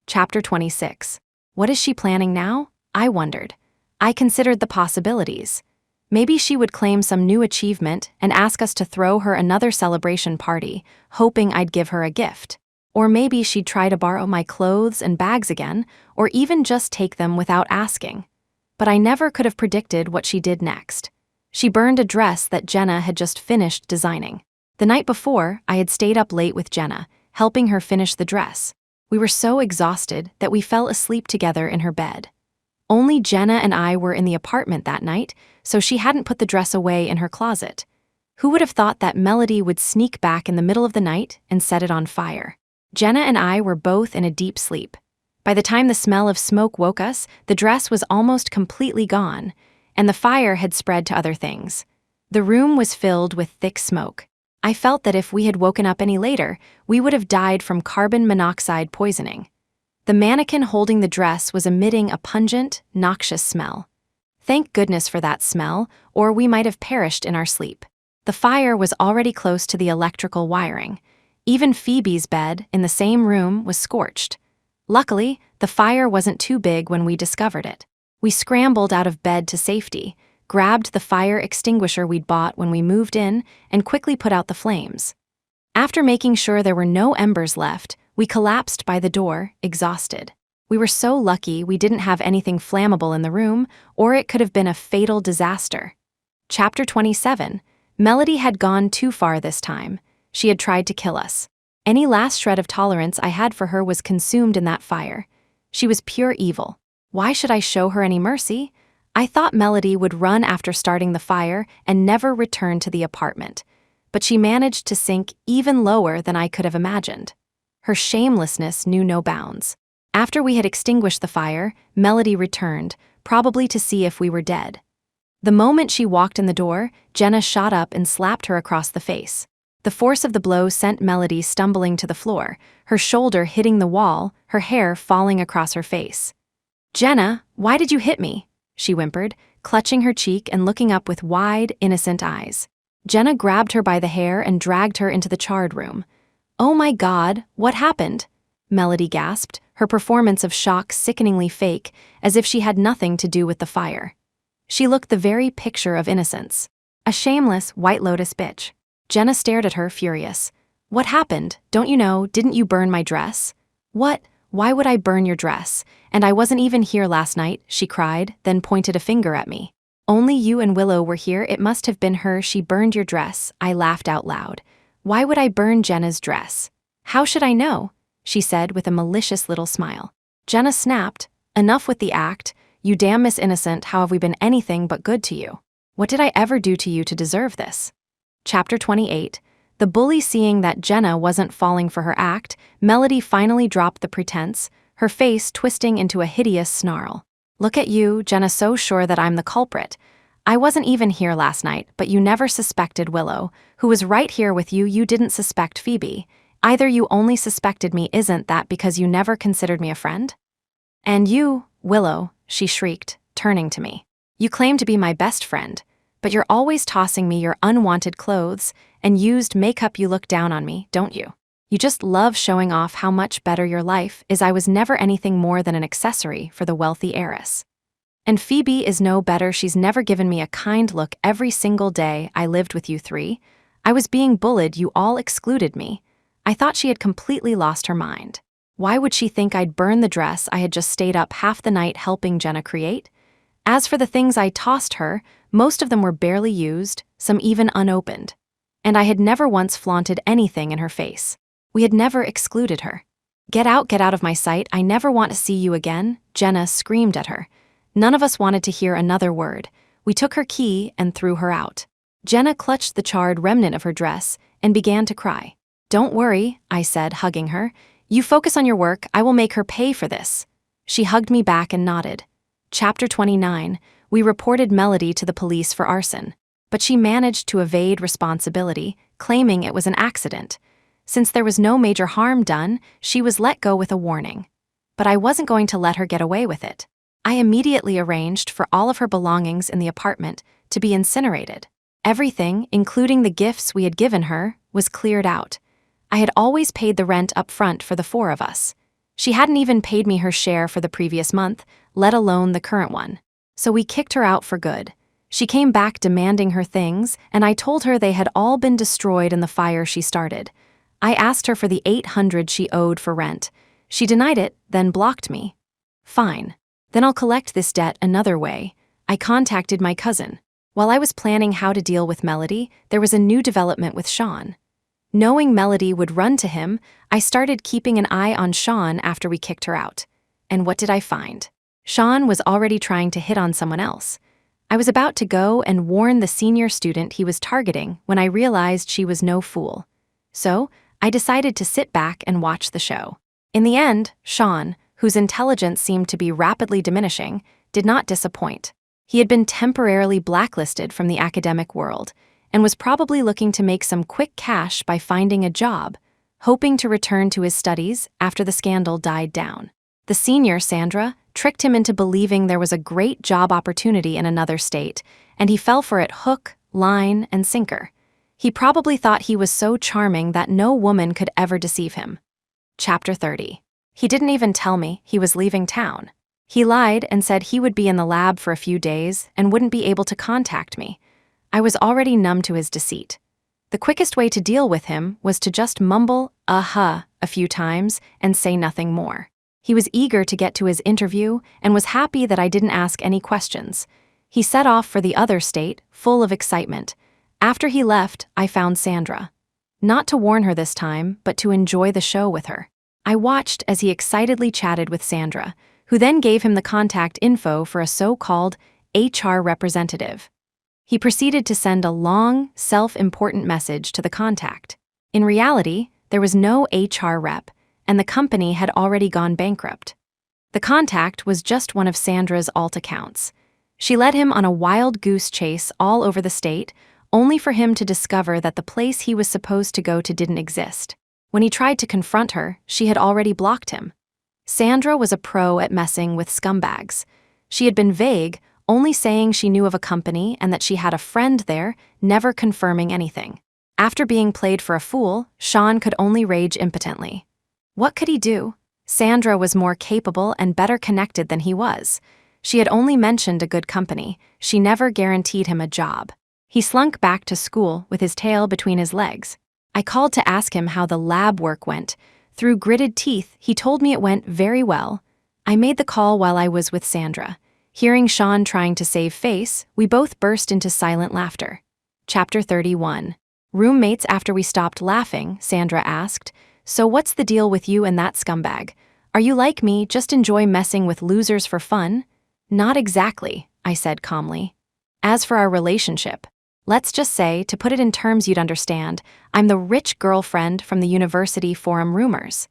A: Chapter 26. What is she planning now? I wondered. I considered the possibilities. Maybe she would claim some new achievement and ask us to throw her another celebration party, hoping I'd give her a gift. Or maybe she'd try to borrow my clothes and bags again, or even just take them without asking. But I never could have predicted what she did next. She burned a dress that Jenna had just finished designing. The night before, I had stayed up late with Jenna, helping her finish the dress. We were so exhausted that we fell asleep together in her bed. Only Jenna and I were in the apartment that night, so she hadn't put the dress away in her closet. Who would have thought that Melody would sneak back in the middle of the night and set it on fire? Jenna and I were both in a deep sleep. By the time the smell of smoke woke us, the dress was almost completely gone, and the fire had spread to other things. The room was filled with thick smoke. I felt that if we had woken up any later, we would have died from carbon monoxide poisoning. The mannequin holding the dress was emitting a pungent, noxious smell. Thank goodness for that smell, or we might have perished in our sleep. The fire was already close to the electrical wiring. Even Phoebe's bed, in the same room, was scorched. Luckily, the fire wasn't too big when we discovered it. We scrambled out of bed to safety, grabbed the fire extinguisher we'd bought when we moved in, and quickly put out the flames. After making sure there were no embers left, we collapsed by the door, exhausted. We were so lucky we didn't have anything flammable in the room, or it could have been a fatal disaster. Chapter 27. Melody had gone too far this time. She had tried to kill us. Any last shred of tolerance I had for her was consumed in that fire. She was pure evil. Why should I show her any mercy? I thought Melody would run after starting the fire and never return to the apartment. But she managed to sink even lower than I could have imagined. Her shamelessness knew no bounds. After we had extinguished the fire, Melody returned, probably to see if we were dead. The moment she walked in the door, Jenna shot up and slapped her across the face. The force of the blow sent Melody stumbling to the floor, her shoulder hitting the wall, her hair falling across her face. "Jenna, why did you hit me?" she whimpered, clutching her cheek and looking up with wide, innocent eyes. Jenna grabbed her by the hair and dragged her into the charred room. "Oh my God, what happened?" Melody gasped, her performance of shock sickeningly fake, as if she had nothing to do with the fire. She looked the very picture of innocence. A shameless, White Lotus bitch. Jenna stared at her, furious. "What happened? Don't you know? Didn't you burn my dress?" "What? Why would I burn your dress? And I wasn't even here last night," she cried, then pointed a finger at me. "Only you and Willow were here. It must have been her. She burned your dress." I laughed out loud. "Why would I burn Jenna's dress?" "How should I know?" she said with a malicious little smile. Jenna snapped, "Enough with the act. You damn Miss Innocent, how have we been anything but good to you? What did I ever do to you to deserve this?" Chapter 28. The bully seeing that Jenna wasn't falling for her act, Melody finally dropped the pretense, her face twisting into a hideous snarl. "Look at you, Jenna, so sure that I'm the culprit. I wasn't even here last night, but you never suspected Willow, who was right here with you. You didn't suspect Phoebe. Either you only suspected me, isn't that because you never considered me a friend? And you, Willow," she shrieked, turning to me. "You claim to be my best friend, but you're always tossing me your unwanted clothes and used makeup. You look down on me, don't you? You just love showing off how much better your life is. I was never anything more than an accessory for the wealthy heiress. And Phoebe is no better. She's never given me a kind look every single day I lived with you three. I was being bullied. You all excluded me. I thought she had completely lost her mind. Why would she think I'd burn the dress I had just stayed up half the night helping Jenna create? As for the things I tossed her, most of them were barely used, some even unopened. And I had never once flaunted anything in her face. We had never excluded her. Get out of my sight. I never want to see you again," Jenna screamed at her. None of us wanted to hear another word. We took her key and threw her out. Jenna clutched the charred remnant of her dress and began to cry. "Don't worry," I said, hugging her. "You focus on your work. I will make her pay for this." She hugged me back and nodded. Chapter 29, we reported Melody to the police for arson, but she managed to evade responsibility, claiming it was an accident. Since there was no major harm done, she was let go with a warning. But I wasn't going to let her get away with it. I immediately arranged for all of her belongings in the apartment to be incinerated. Everything, including the gifts we had given her, was cleared out. I had always paid the rent up front for the four of us. She hadn't even paid me her share for the previous month, let alone the current one. So we kicked her out for good. She came back demanding her things, and I told her they had all been destroyed in the fire she started. I asked her for the $800 she owed for rent. She denied it, then blocked me. Fine. Then I'll collect this debt another way. I contacted my cousin. While I was planning how to deal with Melody, there was a new development with Shawn. Knowing Melody would run to him, I started keeping an eye on Shawn after we kicked her out. And what did I find? Shawn was already trying to hit on someone else. I was about to go and warn the senior student he was targeting when I realized she was no fool. So, I decided to sit back and watch the show. In the end, Shawn, whose intelligence seemed to be rapidly diminishing, did not disappoint. He had been temporarily blacklisted from the academic world and was probably looking to make some quick cash by finding a job, hoping to return to his studies after the scandal died down. The senior, Sandra, tricked him into believing there was a great job opportunity in another state, and he fell for it hook, line, and sinker. He probably thought he was so charming that no woman could ever deceive him. Chapter 30. He didn't even tell me he was leaving town. He lied and said he would be in the lab for a few days and wouldn't be able to contact me. I was already numb to his deceit. The quickest way to deal with him was to just mumble, "uh-huh," a few times and say nothing more. He was eager to get to his interview and was happy that I didn't ask any questions. He set off for the other state, full of excitement. After he left, I found Sandra. Not to warn her this time, but to enjoy the show with her. I watched as he excitedly chatted with Sandra, who then gave him the contact info for a so-called HR representative. He proceeded to send a long, self-important message to the contact. In reality, there was no HR rep, and the company had already gone bankrupt. The contact was just one of Sandra's alt accounts. She led him on a wild goose chase all over the state, only for him to discover that the place he was supposed to go to didn't exist. When he tried to confront her, she had already blocked him. Sandra was a pro at messing with scumbags. She had been vague, only saying she knew of a company and that she had a friend there, never confirming anything. After being played for a fool, Shawn could only rage impotently. What could he do? Sandra was more capable and better connected than he was. She had only mentioned a good company. She never guaranteed him a job. He slunk back to school with his tail between his legs. I called to ask him how the lab work went. Through gritted teeth, he told me it went very well. I made the call while I was with Sandra. Hearing Shawn trying to save face, we both burst into silent laughter. Chapter 31. Roommates. After we stopped laughing, Sandra asked, "So what's the deal with you and that scumbag? Are you like me, just enjoy messing with losers for fun?" "Not exactly," I said calmly. "As for our relationship, let's just say, to put it in terms you'd understand, I'm the rich girlfriend from the university forum rumors."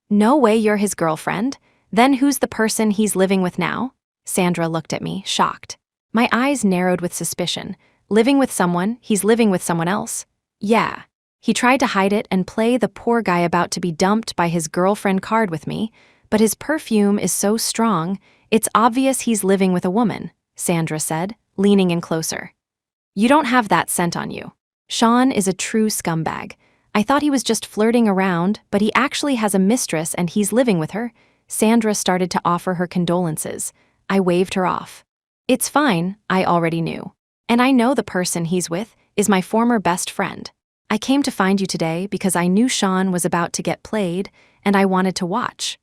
A: "No way you're his girlfriend. Then who's the person he's living with now?" Sandra looked at me, shocked. My eyes narrowed with suspicion. Living with someone, he's living with someone else? Yeah. He tried to hide it and play the poor guy about to be dumped by his girlfriend card with me, but his perfume is so strong, it's obvious he's living with a woman, Sandra said, leaning in closer. "You don't have that scent on you. Shawn is a true scumbag. I thought he was just flirting around, but he actually has a mistress and he's living with her. Sandra started to offer her condolences. I waved her off. It's fine, I already knew. And I know the person he's with is my former best friend. I came to find you today because I knew Shawn was about to get played, and I wanted to watch.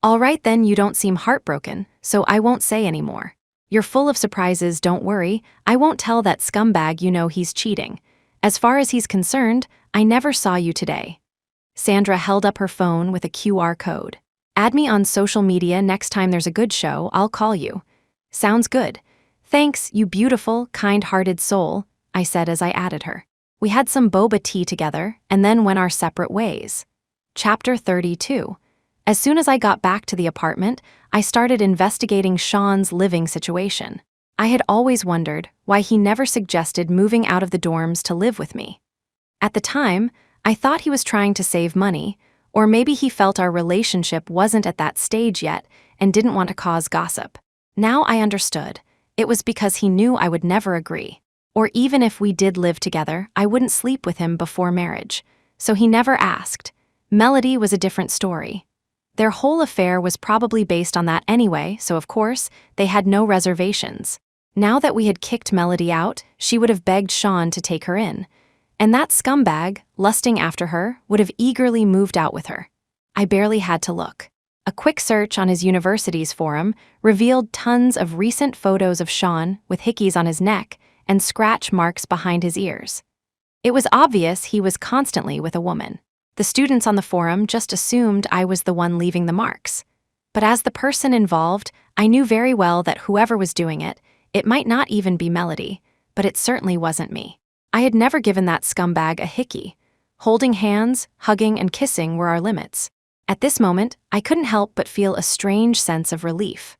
A: All right then, you don't seem heartbroken, so I won't say anymore. You're full of surprises, don't worry. I won't tell that scumbag you know he's cheating. As far as he's concerned, I never saw you today. Sandra held up her phone with a QR code. Add me on social media next time there's a good show, I'll call you. Sounds good. Thanks, you beautiful, kind-hearted soul, I said as I added her. We had some boba tea together and then went our separate ways. Chapter 32. As soon as I got back to the apartment, I started investigating Shawn's living situation. I had always wondered why he never suggested moving out of the dorms to live with me. At the time, I thought he was trying to save money, or maybe he felt our relationship wasn't at that stage yet and didn't want to cause gossip. Now I understood. It was because he knew I would never agree. Or even if we did live together, I wouldn't sleep with him before marriage. So he never asked. Melody was a different story. Their whole affair was probably based on that anyway, so of course, they had no reservations. Now that we had kicked Melody out, she would have begged Shawn to take her in. And that scumbag, lusting after her, would have eagerly moved out with her. I barely had to look. A quick search on his university's forum revealed tons of recent photos of Shawn with hickeys on his neck and scratch marks behind his ears. It was obvious he was constantly with a woman. The students on the forum just assumed I was the one leaving the marks. But as the person involved, I knew very well that whoever was doing it, it might not even be Melody, but it certainly wasn't me. I had never given that scumbag a hickey. Holding hands, hugging, and kissing were our limits. At this moment, I couldn't help but feel a strange sense of relief.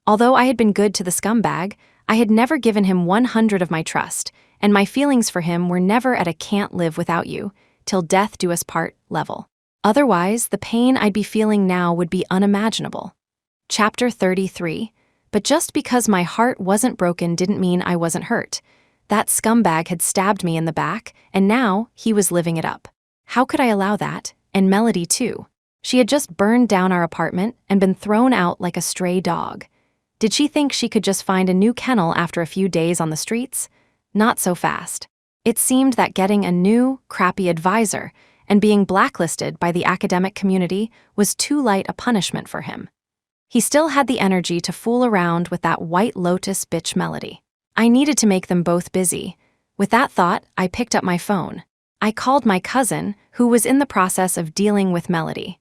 A: Although I had been good to the scumbag, I had never given him 100 of my trust, and my feelings for him were never at a can't live without you, till death do us part level. Otherwise, the pain I'd be feeling now would be unimaginable. Chapter 33. But just because my heart wasn't broken didn't mean I wasn't hurt. That scumbag had stabbed me in the back, and now he was living it up. How could I allow that? And Melody too. She had just burned down our apartment and been thrown out like a stray dog. Did she think she could just find a new kennel after a few days on the streets? Not so fast. It seemed that getting a new, crappy advisor and being blacklisted by the academic community was too light a punishment for him. He still had the energy to fool around with that White Lotus bitch Melody. I needed to make them both busy. With that thought, I picked up my phone. I called my cousin, who was in the process of dealing with Melody.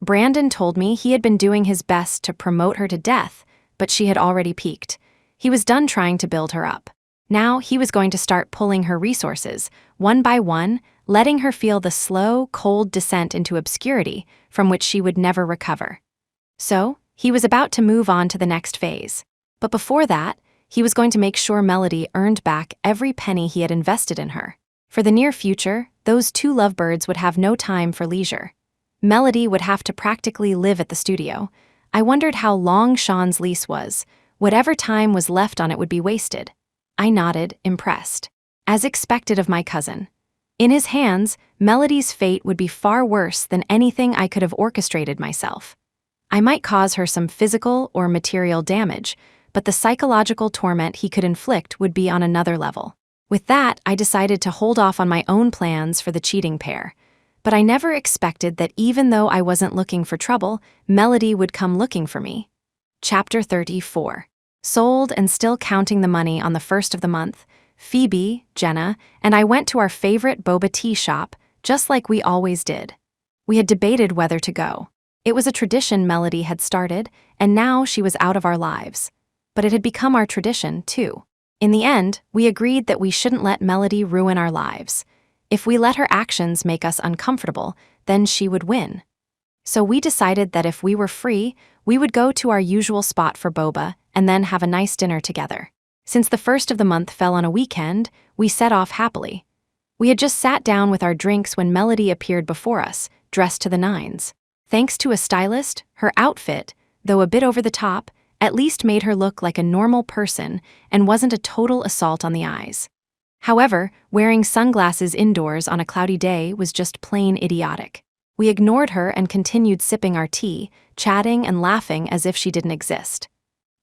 A: Brandon told me he had been doing his best to promote her to death, but she had already peaked. He was done trying to build her up. Now he was going to start pulling her resources, one by one, letting her feel the slow, cold descent into obscurity from which she would never recover. So, he was about to move on to the next phase. But before that, he was going to make sure Melody earned back every penny he had invested in her. For the near future, those two lovebirds would have no time for leisure. Melody would have to practically live at the studio. I wondered how long Shawn's lease was. Whatever time was left on it would be wasted. I nodded, impressed. As expected of my cousin. In his hands, Melody's fate would be far worse than anything I could have orchestrated myself. I might cause her some physical or material damage, but the psychological torment he could inflict would be on another level. With that, I decided to hold off on my own plans for the cheating pair. But I never expected that even though I wasn't looking for trouble, Melody would come looking for me. Chapter 34. Sold and still counting the money on the first of the month, Phoebe, Jenna, and I went to our favorite boba tea shop, just like we always did. We had debated whether to go. It was a tradition Melody had started, and now she was out of our lives. But it had become our tradition, too. In the end, we agreed that we shouldn't let Melody ruin our lives. If we let her actions make us uncomfortable, then she would win. So we decided that if we were free, we would go to our usual spot for boba and then have a nice dinner together. Since the first of the month fell on a weekend, we set off happily. We had just sat down with our drinks when Melody appeared before us, dressed to the nines. Thanks to a stylist, her outfit, though a bit over the top, at least made her look like a normal person and wasn't a total assault on the eyes. However, wearing sunglasses indoors on a cloudy day was just plain idiotic. We ignored her and continued sipping our tea, chatting and laughing as if she didn't exist.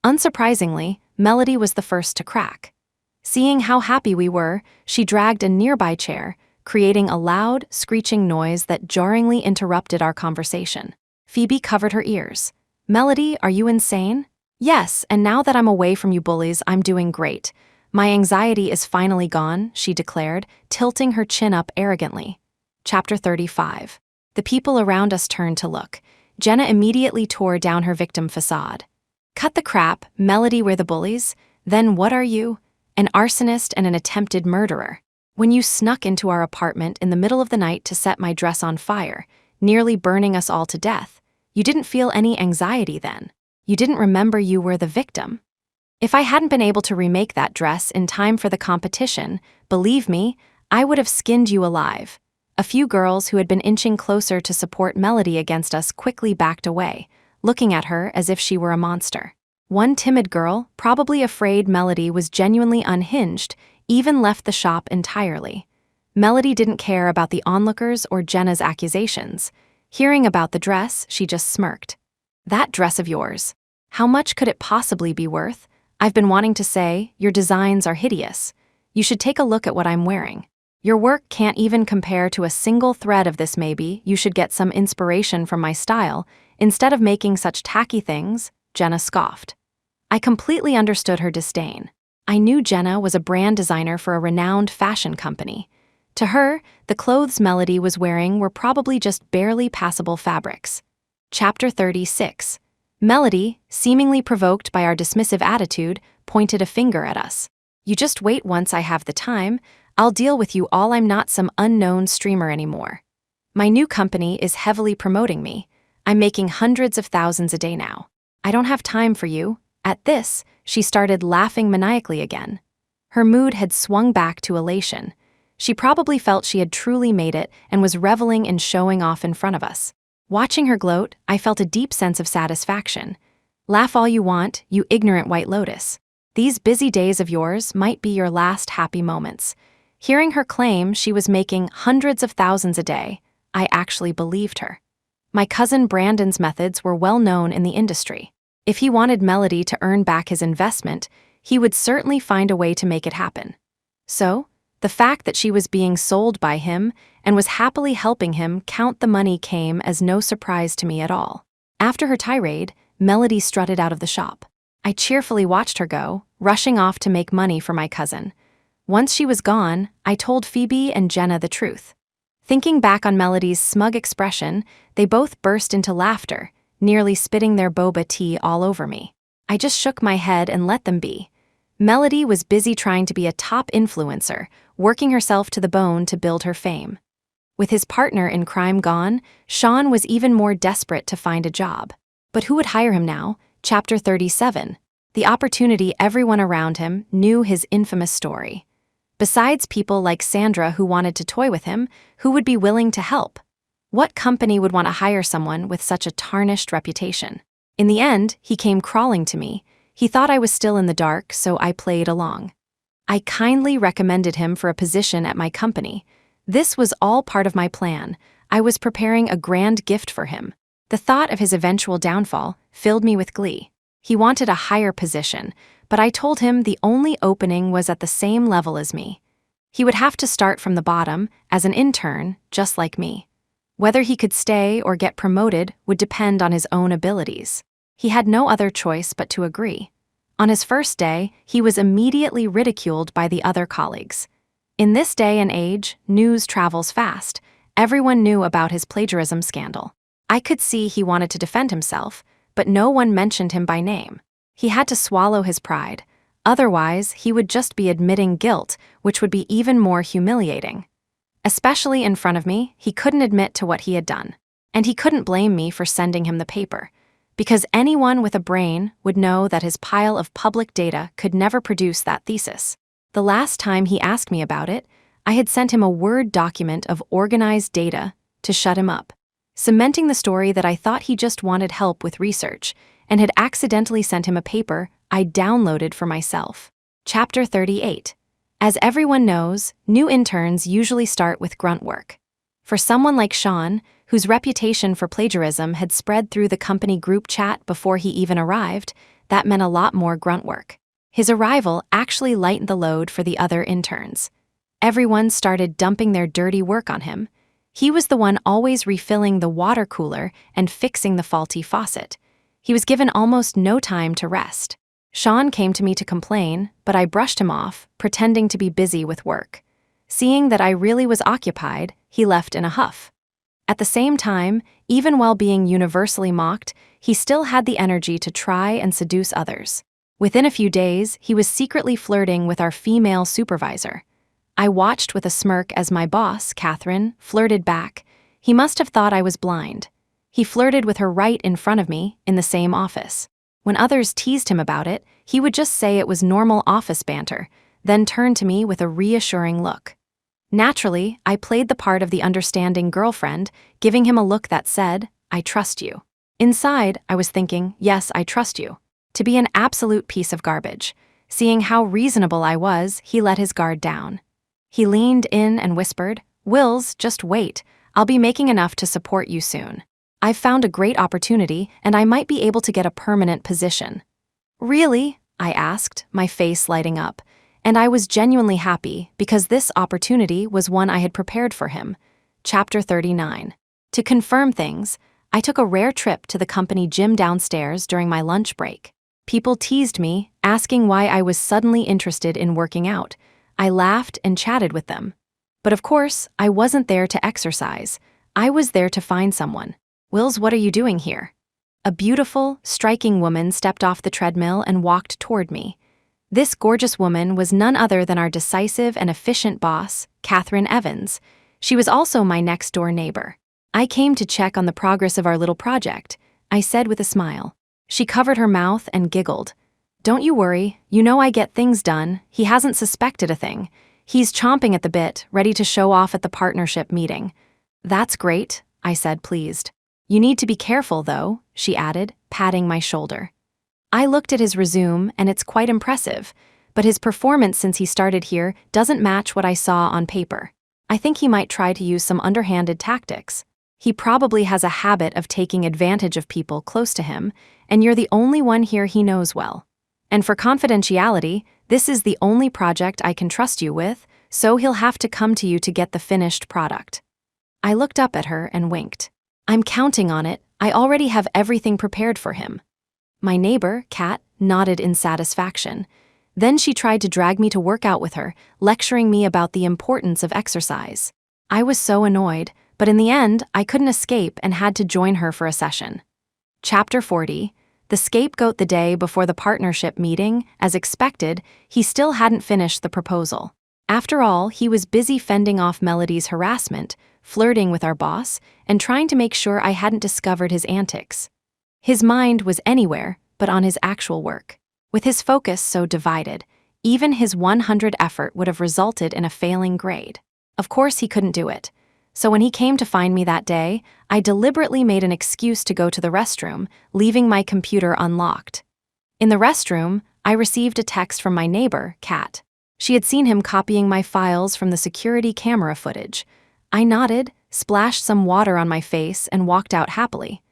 A: Unsurprisingly, Melody was the first to crack. Seeing how happy we were, she dragged a nearby chair, creating a loud, screeching noise that jarringly interrupted our conversation. Phoebe covered her ears. "Melody, are you insane?" "Yes, and now that I'm away from you bullies, I'm doing great. My anxiety is finally gone," she declared, tilting her chin up arrogantly. Chapter 35. The people around us turned to look. Jenna immediately tore down her victim facade. "Cut the crap, Melody, we're the bullies. Then what are you? An arsonist and an attempted murderer. When you snuck into our apartment in the middle of the night to set my dress on fire, nearly burning us all to death, you didn't feel any anxiety then. You didn't remember you were the victim. If I hadn't been able to remake that dress in time for the competition, believe me, I would have skinned you alive." A few girls who had been inching closer to support Melody against us quickly backed away, looking at her as if she were a monster. One timid girl, probably afraid Melody was genuinely unhinged, even left the shop entirely. Melody didn't care about the onlookers or Jenna's accusations. Hearing about the dress, she just smirked. "That dress of yours. How much could it possibly be worth? I've been wanting to say, your designs are hideous. You should take a look at what I'm wearing. Your work can't even compare to a single thread of this. Maybe you should get some inspiration from my style, instead of making such tacky things," Jenna scoffed. I completely understood her disdain. I knew Jenna was a brand designer for a renowned fashion company. To her, the clothes Melody was wearing were probably just barely passable fabrics. Chapter 36. Melody, seemingly provoked by our dismissive attitude, pointed a finger at us. "You just wait once I have the time. I'll deal with you all. I'm not some unknown streamer anymore. My new company is heavily promoting me. I'm making hundreds of thousands a day now. I don't have time for you." At this, she started laughing maniacally again. Her mood had swung back to elation. She probably felt she had truly made it and was reveling in showing off in front of us. Watching her gloat, I felt a deep sense of satisfaction. "Laugh all you want, you ignorant White Lotus. These busy days of yours might be your last happy moments." Hearing her claim she was making hundreds of thousands a day, I actually believed her. My cousin Brandon's methods were well known in the industry. If he wanted Melody to earn back his investment, he would certainly find a way to make it happen. So, the fact that she was being sold by him and was happily helping him count the money came as no surprise to me at all. After her tirade, Melody strutted out of the shop. I cheerfully watched her go, rushing off to make money for my cousin. Once she was gone, I told Phoebe and Jenna the truth. Thinking back on Melody's smug expression, they both burst into laughter, nearly spitting their boba tea all over me. I just shook my head and let them be. Melody was busy trying to be a top influencer, working herself to the bone to build her fame. With his partner in crime gone, Shawn was even more desperate to find a job. But who would hire him now? Chapter 37. The opportunity. Everyone around him knew his infamous story. Besides people like Sandra who wanted to toy with him, who would be willing to help? What company would want to hire someone with such a tarnished reputation? In the end, he came crawling to me. He thought I was still in the dark, so I played along. I kindly recommended him for a position at my company. This was all part of my plan. I was preparing a grand gift for him. The thought of his eventual downfall filled me with glee. He wanted a higher position, but I told him the only opening was at the same level as me. He would have to start from the bottom, as an intern, just like me. Whether he could stay or get promoted would depend on his own abilities. He had no other choice but to agree. On his first day, he was immediately ridiculed by the other colleagues. In this day and age, news travels fast. Everyone knew about his plagiarism scandal. I could see he wanted to defend himself, but no one mentioned him by name. He had to swallow his pride. Otherwise, he would just be admitting guilt, which would be even more humiliating. Especially in front of me, he couldn't admit to what he had done. And he couldn't blame me for sending him the paper, because anyone with a brain would know that his pile of public data could never produce that thesis. The last time he asked me about it, I had sent him a Word document of organized data to shut him up, cementing the story that I thought he just wanted help with research, and had accidentally sent him a paper I downloaded for myself. Chapter 38. As everyone knows, new interns usually start with grunt work. For someone like Shawn, whose reputation for plagiarism had spread through the company group chat before he even arrived, that meant a lot more grunt work. His arrival actually lightened the load for the other interns. Everyone started dumping their dirty work on him. He was the one always refilling the water cooler and fixing the faulty faucet. He was given almost no time to rest. Shawn came to me to complain, but I brushed him off, pretending to be busy with work. Seeing that I really was occupied, he left in a huff. At the same time, even while being universally mocked, he still had the energy to try and seduce others. Within a few days, he was secretly flirting with our female supervisor. I watched with a smirk as my boss, Catherine, flirted back. He must have thought I was blind. He flirted with her right in front of me, in the same office. When others teased him about it, he would just say it was normal office banter, then turn to me with a reassuring look. Naturally, I played the part of the understanding girlfriend, giving him a look that said, "I trust you." Inside, I was thinking, yes, I trust you. To be an absolute piece of garbage. Seeing how reasonable I was, he let his guard down. He leaned in and whispered, "Wills, just wait. I'll be making enough to support you soon. I've found a great opportunity, and I might be able to get a permanent position." "Really?" I asked, my face lighting up. And I was genuinely happy because this opportunity was one I had prepared for him. Chapter 39. To confirm things, I took a rare trip to the company gym downstairs during my lunch break. People teased me, asking why I was suddenly interested in working out. I laughed and chatted with them. But of course, I wasn't there to exercise. I was there to find someone. "Wills, what are you doing here?" A beautiful, striking woman stepped off the treadmill and walked toward me. This gorgeous woman was none other than our decisive and efficient boss, Catherine Evans. She was also my next-door neighbor. "I came to check on the progress of our little project," I said with a smile. She covered her mouth and giggled. "Don't you worry, you know I get things done. He hasn't suspected a thing. He's chomping at the bit, ready to show off at the partnership meeting." "That's great," I said, pleased. "You need to be careful, though," she added, patting my shoulder. I looked at his resume, and it's quite impressive, but his performance since he started here doesn't match what I saw on paper. I think he might try to use some underhanded tactics. He probably has a habit of taking advantage of people close to him, and you're the only one here he knows well. And for confidentiality, this is the only project I can trust you with, so he'll have to come to you to get the finished product. I looked up at her and winked. "I'm counting on it. I already have everything prepared for him." My neighbor, Kat, nodded in satisfaction. Then she tried to drag me to work out with her, lecturing me about the importance of exercise. I was so annoyed, but in the end, I couldn't escape and had to join her for a session. Chapter 40. The scapegoat. The day before the partnership meeting, as expected, he still hadn't finished the proposal. After all, he was busy fending off Melody's harassment, flirting with our boss, and trying to make sure I hadn't discovered his antics. His mind was anywhere but on his actual work. With his focus so divided, even his 100 effort would have resulted in a failing grade. Of course he couldn't do it. So when he came to find me that day, I deliberately made an excuse to go to the restroom, leaving my computer unlocked. In the restroom, I received a text from my neighbor, Kat. She had seen him copying my files from the security camera footage. I nodded, splashed some water on my face, and walked out happily.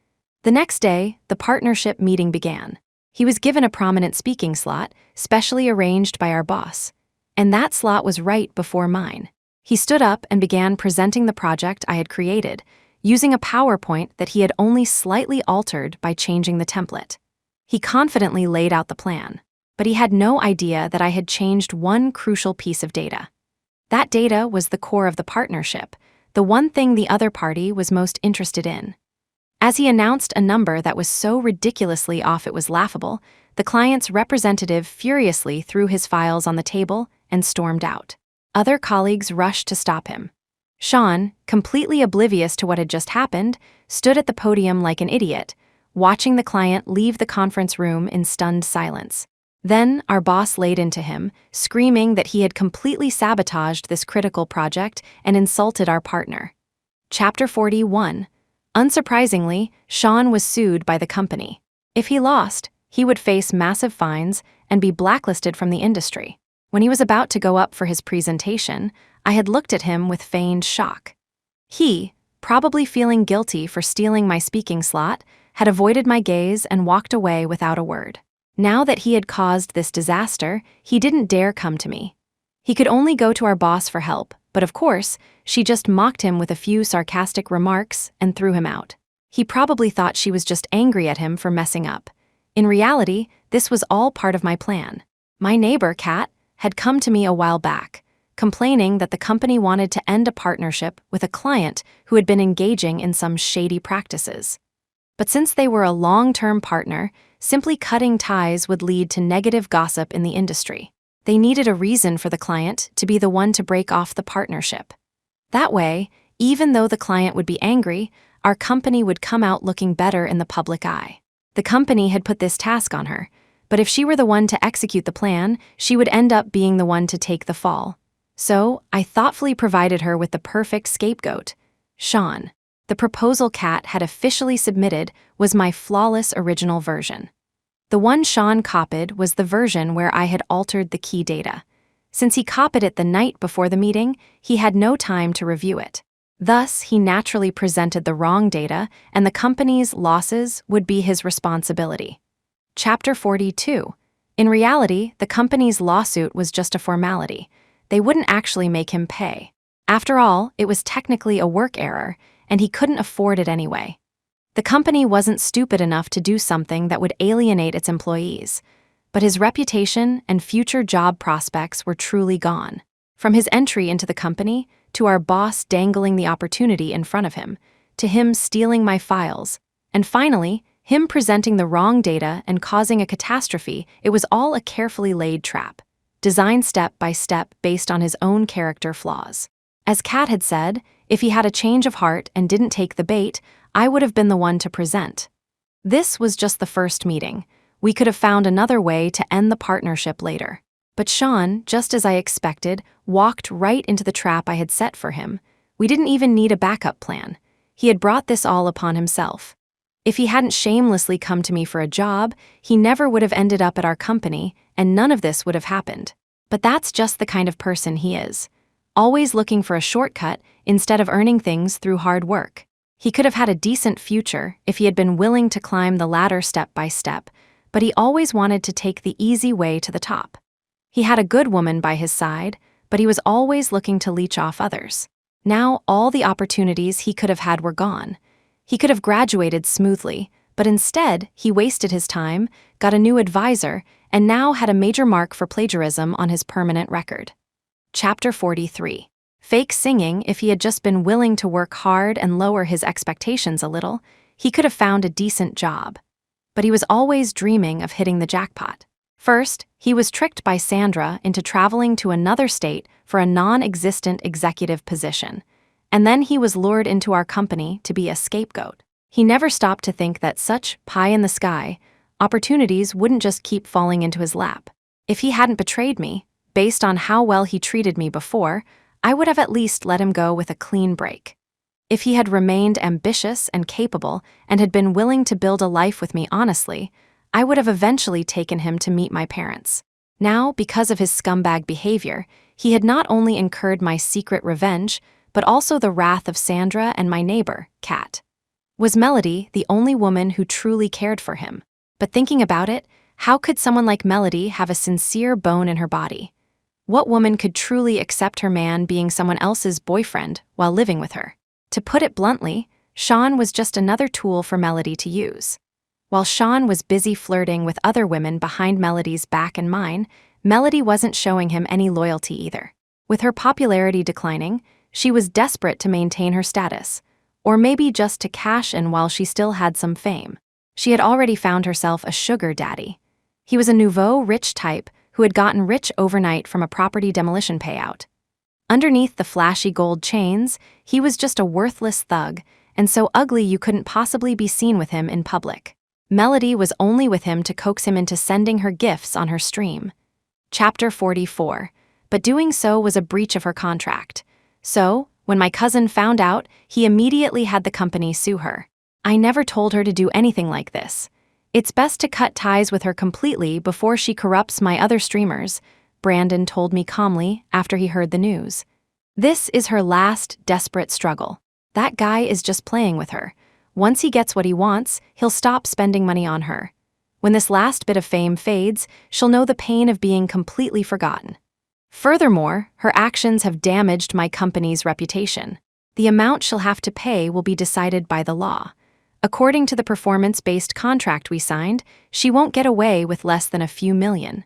A: The next day, the partnership meeting began. He was given a prominent speaking slot, specially arranged by our boss. And that slot was right before mine. He stood up and began presenting the project I had created, using a PowerPoint that he had only slightly altered by changing the template. He confidently laid out the plan, but he had no idea that I had changed one crucial piece of data. That data was the core of the partnership, the one thing the other party was most interested in. As he announced a number that was so ridiculously off it was laughable, the client's representative furiously threw his files on the table and stormed out. Other colleagues rushed to stop him. Shawn, completely oblivious to what had just happened, stood at the podium like an idiot, watching the client leave the conference room in stunned silence. Then our boss laid into him, screaming that he had completely sabotaged this critical project and insulted our partner. Chapter 41. Unsurprisingly, Shawn was sued by the company. If he lost, he would face massive fines and be blacklisted from the industry. When he was about to go up for his presentation, I had looked at him with feigned shock. He, probably feeling guilty for stealing my speaking slot, had avoided my gaze and walked away without a word. Now that he had caused this disaster, he didn't dare come to me. He could only go to our boss for help, but of course, she just mocked him with a few sarcastic remarks and threw him out. He probably thought she was just angry at him for messing up. In reality, this was all part of my plan. My neighbor, Kat, had come to me a while back, complaining that the company wanted to end a partnership with a client who had been engaging in some shady practices. But since they were a long-term partner, simply cutting ties would lead to negative gossip in the industry. They needed a reason for the client to be the one to break off the partnership. That way, even though the client would be angry, our company would come out looking better in the public eye. The company had put this task on her, but if she were the one to execute the plan, she would end up being the one to take the fall. So, I thoughtfully provided her with the perfect scapegoat, Shawn. The proposal Kat had officially submitted was my flawless original version. The one Shawn copied was the version where I had altered the key data. Since he copied it the night before the meeting, he had no time to review it. Thus, he naturally presented the wrong data, and the company's losses would be his responsibility. Chapter 42. In reality, the company's lawsuit was just a formality. They wouldn't actually make him pay. After all, it was technically a work error, and he couldn't afford it anyway. The company wasn't stupid enough to do something that would alienate its employees, but his reputation and future job prospects were truly gone. From his entry into the company, to our boss dangling the opportunity in front of him, to him stealing my files, and finally, him presenting the wrong data and causing a catastrophe, it was all a carefully laid trap, designed step by step based on his own character flaws. As Kat had said, if he had a change of heart and didn't take the bait, I would have been the one to present. This was just the first meeting. We could have found another way to end the partnership later. But Shawn, just as I expected, walked right into the trap I had set for him. We didn't even need a backup plan. He had brought this all upon himself. If he hadn't shamelessly come to me for a job, he never would have ended up at our company, and none of this would have happened. But that's just the kind of person he is. Always looking for a shortcut instead of earning things through hard work. He could have had a decent future if he had been willing to climb the ladder step by step, but he always wanted to take the easy way to the top. He had a good woman by his side, but he was always looking to leech off others. Now all the opportunities he could have had were gone. He could have graduated smoothly, but instead he wasted his time, got a new advisor, and now had a major mark for plagiarism on his permanent record. Chapter 43. Fake singing. If he had just been willing to work hard and lower his expectations a little, he could have found a decent job. But he was always dreaming of hitting the jackpot. First, he was tricked by Sandra into traveling to another state for a non-existent executive position, and then he was lured into our company to be a scapegoat. He never stopped to think that such pie-in-the-sky opportunities wouldn't just keep falling into his lap. If he hadn't betrayed me, based on how well he treated me before, I would have at least let him go with a clean break. If he had remained ambitious and capable and had been willing to build a life with me honestly, I would have eventually taken him to meet my parents. Now, because of his scumbag behavior, he had not only incurred my secret revenge, but also the wrath of Sandra and my neighbor, Kat. Was Melody the only woman who truly cared for him? But thinking about it, how could someone like Melody have a sincere bone in her body? What woman could truly accept her man being someone else's boyfriend while living with her? To put it bluntly, Shawn was just another tool for Melody to use. While Shawn was busy flirting with other women behind Melody's back and mine, Melody wasn't showing him any loyalty either. With her popularity declining, she was desperate to maintain her status, or maybe just to cash in while she still had some fame. She had already found herself a sugar daddy. He was a nouveau rich type who had gotten rich overnight from a property demolition payout. Underneath the flashy gold chains, he was just a worthless thug, and so ugly you couldn't possibly be seen with him in public. Melody was only with him to coax him into sending her gifts on her stream. Chapter 44. But doing so was a breach of her contract. So, when my cousin found out, he immediately had the company sue her. I never told her to do anything like this. It's best to cut ties with her completely before she corrupts my other streamers, Brandon told me calmly after he heard the news. This is her last desperate struggle. That guy is just playing with her. Once he gets what he wants, he'll stop spending money on her. When this last bit of fame fades, she'll know the pain of being completely forgotten. Furthermore, her actions have damaged my company's reputation. The amount she'll have to pay will be decided by the law. According to the performance-based contract we signed, she won't get away with less than a few million.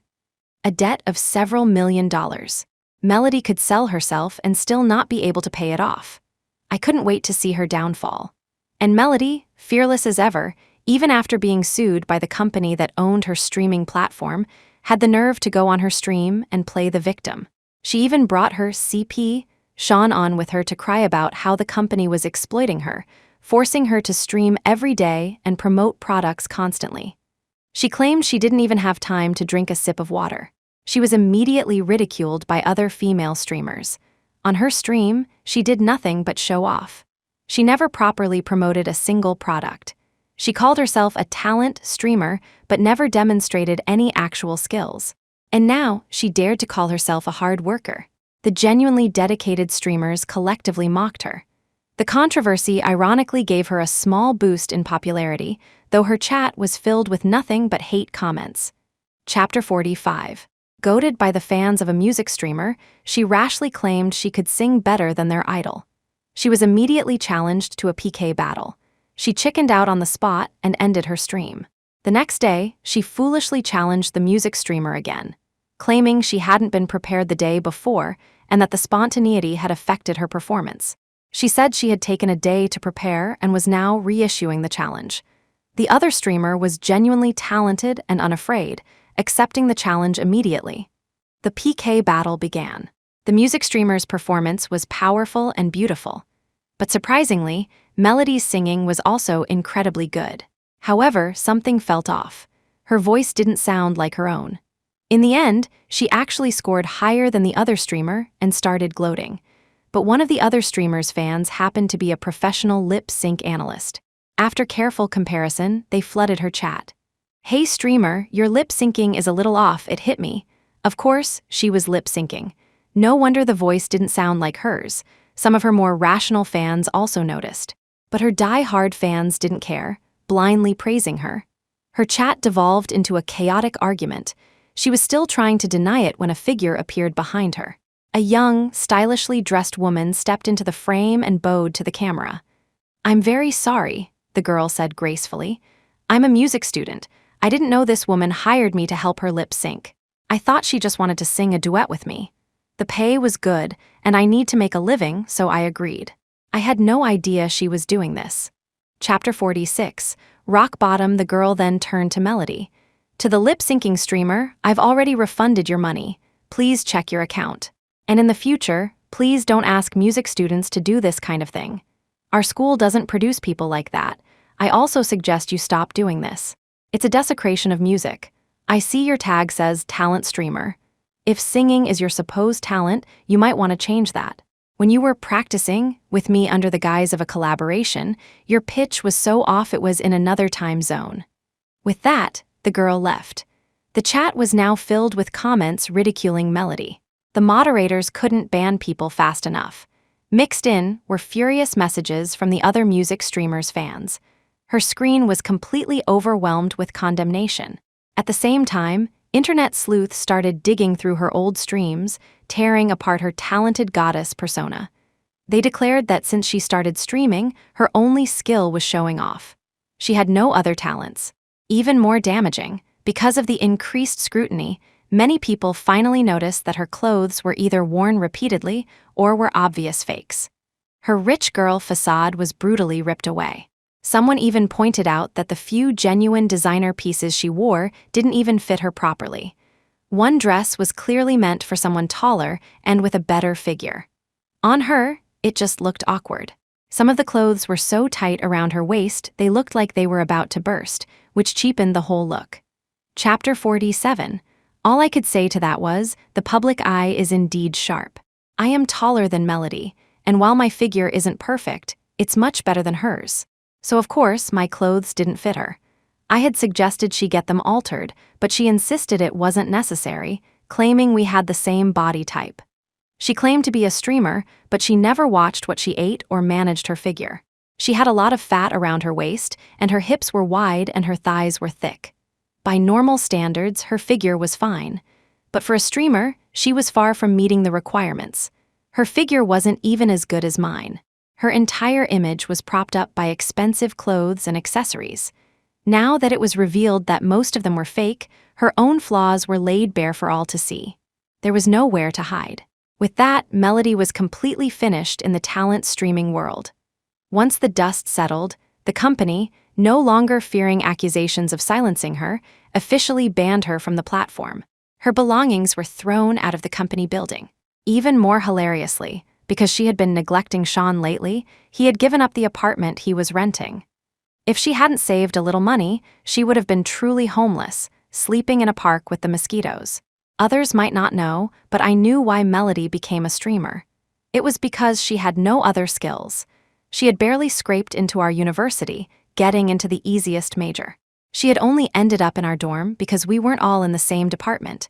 A: A debt of several $1,000,000. Melody could sell herself and still not be able to pay it off. I couldn't wait to see her downfall. And Melody, fearless as ever, even after being sued by the company that owned her streaming platform, had the nerve to go on her stream and play the victim. She even brought her CP, Shawn, on with her to cry about how the company was exploiting her, forcing her to stream every day and promote products constantly. She claimed she didn't even have time to drink a sip of water. She was immediately ridiculed by other female streamers. On her stream, she did nothing but show off. She never properly promoted a single product. She called herself a talent streamer, but never demonstrated any actual skills. And now, she dared to call herself a hard worker. The genuinely dedicated streamers collectively mocked her. The controversy ironically gave her a small boost in popularity, though her chat was filled with nothing but hate comments. Chapter 45. Goaded by the fans of a music streamer, she rashly claimed she could sing better than their idol. She was immediately challenged to a PK battle. She chickened out on the spot and ended her stream. The next day, she foolishly challenged the music streamer again, claiming she hadn't been prepared the day before and that the spontaneity had affected her performance. She said she had taken a day to prepare and was now reissuing the challenge. The other streamer was genuinely talented and unafraid, accepting the challenge immediately. The PK battle began. The music streamer's performance was powerful and beautiful. But surprisingly, Melody's singing was also incredibly good. However, something felt off. Her voice didn't sound like her own. In the end, she actually scored higher than the other streamer and started gloating. But one of the other streamer's fans happened to be a professional lip-sync analyst. After careful comparison, they flooded her chat. "Hey streamer, your lip-syncing is a little off, it hit me." Of course, she was lip-syncing. No wonder the voice didn't sound like hers. Some of her more rational fans also noticed. But her die-hard fans didn't care, blindly praising her. Her chat devolved into a chaotic argument. She was still trying to deny it when a figure appeared behind her. A young, stylishly dressed woman stepped into the frame and bowed to the camera. "I'm very sorry," the girl said gracefully. "I'm a music student. I didn't know this woman hired me to help her lip sync. I thought she just wanted to sing a duet with me. The pay was good, and I need to make a living, so I agreed. I had no idea she was doing this." Chapter 46. Rock bottom, the girl then turned to Melody. "To the lip-syncing streamer, I've already refunded your money. Please check your account. And in the future, please don't ask music students to do this kind of thing. Our school doesn't produce people like that. I also suggest you stop doing this. It's a desecration of music. I see your tag says talent streamer. If singing is your supposed talent, you might want to change that. When you were practicing with me under the guise of a collaboration, your pitch was so off it was in another time zone." With that, the girl left. The chat was now filled with comments ridiculing Melody. The moderators couldn't ban people fast enough. Mixed in were furious messages from the other music streamer's fans. Her screen was completely overwhelmed with condemnation. At the same time, internet sleuths started digging through her old streams, tearing apart her talented goddess persona. They declared that since she started streaming, her only skill was showing off. She had no other talents. Even more damaging, because of the increased scrutiny, many people finally noticed that her clothes were either worn repeatedly or were obvious fakes. Her rich girl facade was brutally ripped away. Someone even pointed out that the few genuine designer pieces she wore didn't even fit her properly. One dress was clearly meant for someone taller and with a better figure. On her, it just looked awkward. Some of the clothes were so tight around her waist they looked like they were about to burst, which cheapened the whole look. Chapter 47. All I could say to that was, the public eye is indeed sharp. I am taller than Melody, and while my figure isn't perfect, it's much better than hers. So of course, my clothes didn't fit her. I had suggested she get them altered, but she insisted it wasn't necessary, claiming we had the same body type. She claimed to be a streamer, but she never watched what she ate or managed her figure. She had a lot of fat around her waist, and her hips were wide and her thighs were thick. By normal standards, her figure was fine. But for a streamer, she was far from meeting the requirements. Her figure wasn't even as good as mine. Her entire image was propped up by expensive clothes and accessories. Now that it was revealed that most of them were fake, her own flaws were laid bare for all to see. There was nowhere to hide. With that, Melody was completely finished in the talent streaming world. Once the dust settled, the company, no longer fearing accusations of silencing her, officially banned her from the platform. Her belongings were thrown out of the company building. Even more hilariously, because she had been neglecting Shawn lately, he had given up the apartment he was renting. If she hadn't saved a little money, she would have been truly homeless, sleeping in a park with the mosquitoes. Others might not know, but I knew why Melody became a streamer. It was because she had no other skills. She had barely scraped into our university, getting into the easiest major. She had only ended up in our dorm because we weren't all in the same department.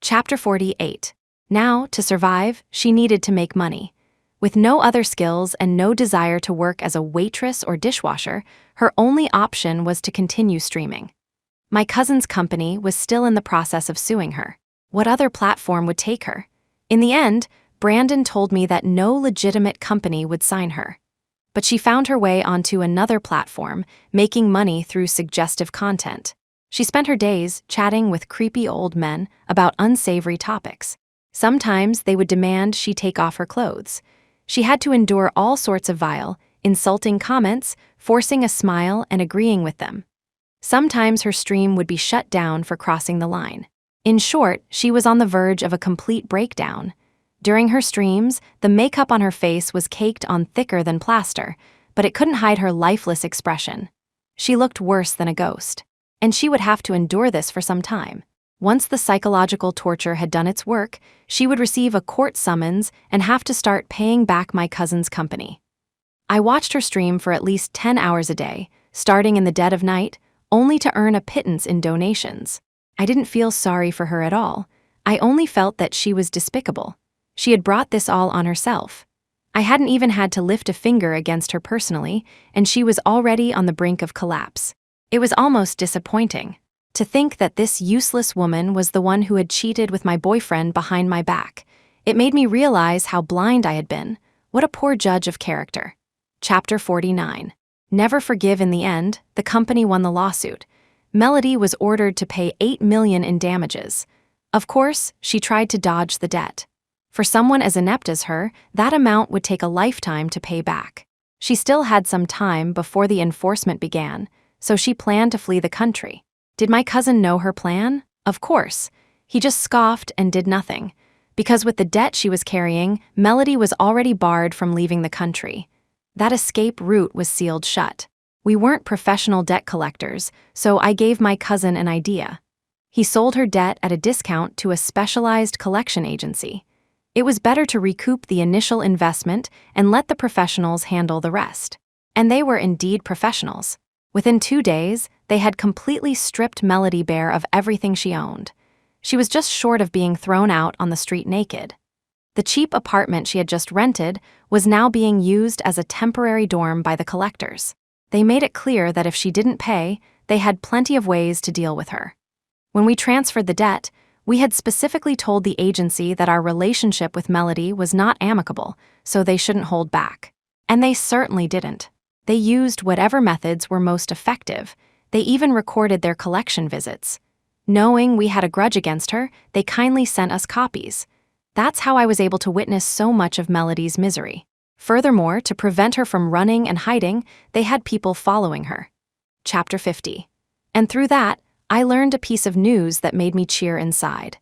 A: Chapter 48. Now, to survive, she needed to make money. With no other skills and no desire to work as a waitress or dishwasher, her only option was to continue streaming. My cousin's company was still in the process of suing her. What other platform would take her? In the end, Brandon told me that no legitimate company would sign her. But she found her way onto another platform, making money through suggestive content. She spent her days chatting with creepy old men about unsavory topics. Sometimes they would demand she take off her clothes. She had to endure all sorts of vile, insulting comments, forcing a smile and agreeing with them. Sometimes her stream would be shut down for crossing the line. In short, she was on the verge of a complete breakdown. During her streams, the makeup on her face was caked on thicker than plaster, but it couldn't hide her lifeless expression. She looked worse than a ghost, and she would have to endure this for some time. Once the psychological torture had done its work, she would receive a court summons and have to start paying back my cousin's company. I watched her stream for at least 10 hours a day, starting in the dead of night, only to earn a pittance in donations. I didn't feel sorry for her at all. I only felt that she was despicable. She had brought this all on herself. I hadn't even had to lift a finger against her personally, and she was already on the brink of collapse. It was almost disappointing. To think that this useless woman was the one who had cheated with my boyfriend behind my back. It made me realize how blind I had been. What a poor judge of character. Chapter 49. Never forgive in the end, the company won the lawsuit. Melody was ordered to pay $8 million in damages. Of course, she tried to dodge the debt. For someone as inept as her, that amount would take a lifetime to pay back. She still had some time before the enforcement began, so she planned to flee the country. Did my cousin know her plan? Of course. He just scoffed and did nothing. Because with the debt she was carrying, Melody was already barred from leaving the country. That escape route was sealed shut. We weren't professional debt collectors, so I gave my cousin an idea. He sold her debt at a discount to a specialized collection agency. It was better to recoup the initial investment and let the professionals handle the rest. And they were indeed professionals. Within 2 days, they had completely stripped Melody bare of everything she owned. She was just short of being thrown out on the street naked. The cheap apartment she had just rented was now being used as a temporary dorm by the collectors. They made it clear that if she didn't pay, they had plenty of ways to deal with her. When we transferred the debt, we had specifically told the agency that our relationship with Melody was not amicable, so they shouldn't hold back. And they certainly didn't. They used whatever methods were most effective. They even recorded their collection visits. Knowing we had a grudge against her, they kindly sent us copies. That's how I was able to witness so much of Melody's misery. Furthermore, to prevent her from running and hiding, they had people following her. Chapter 50. And through that, I learned a piece of news that made me cheer inside.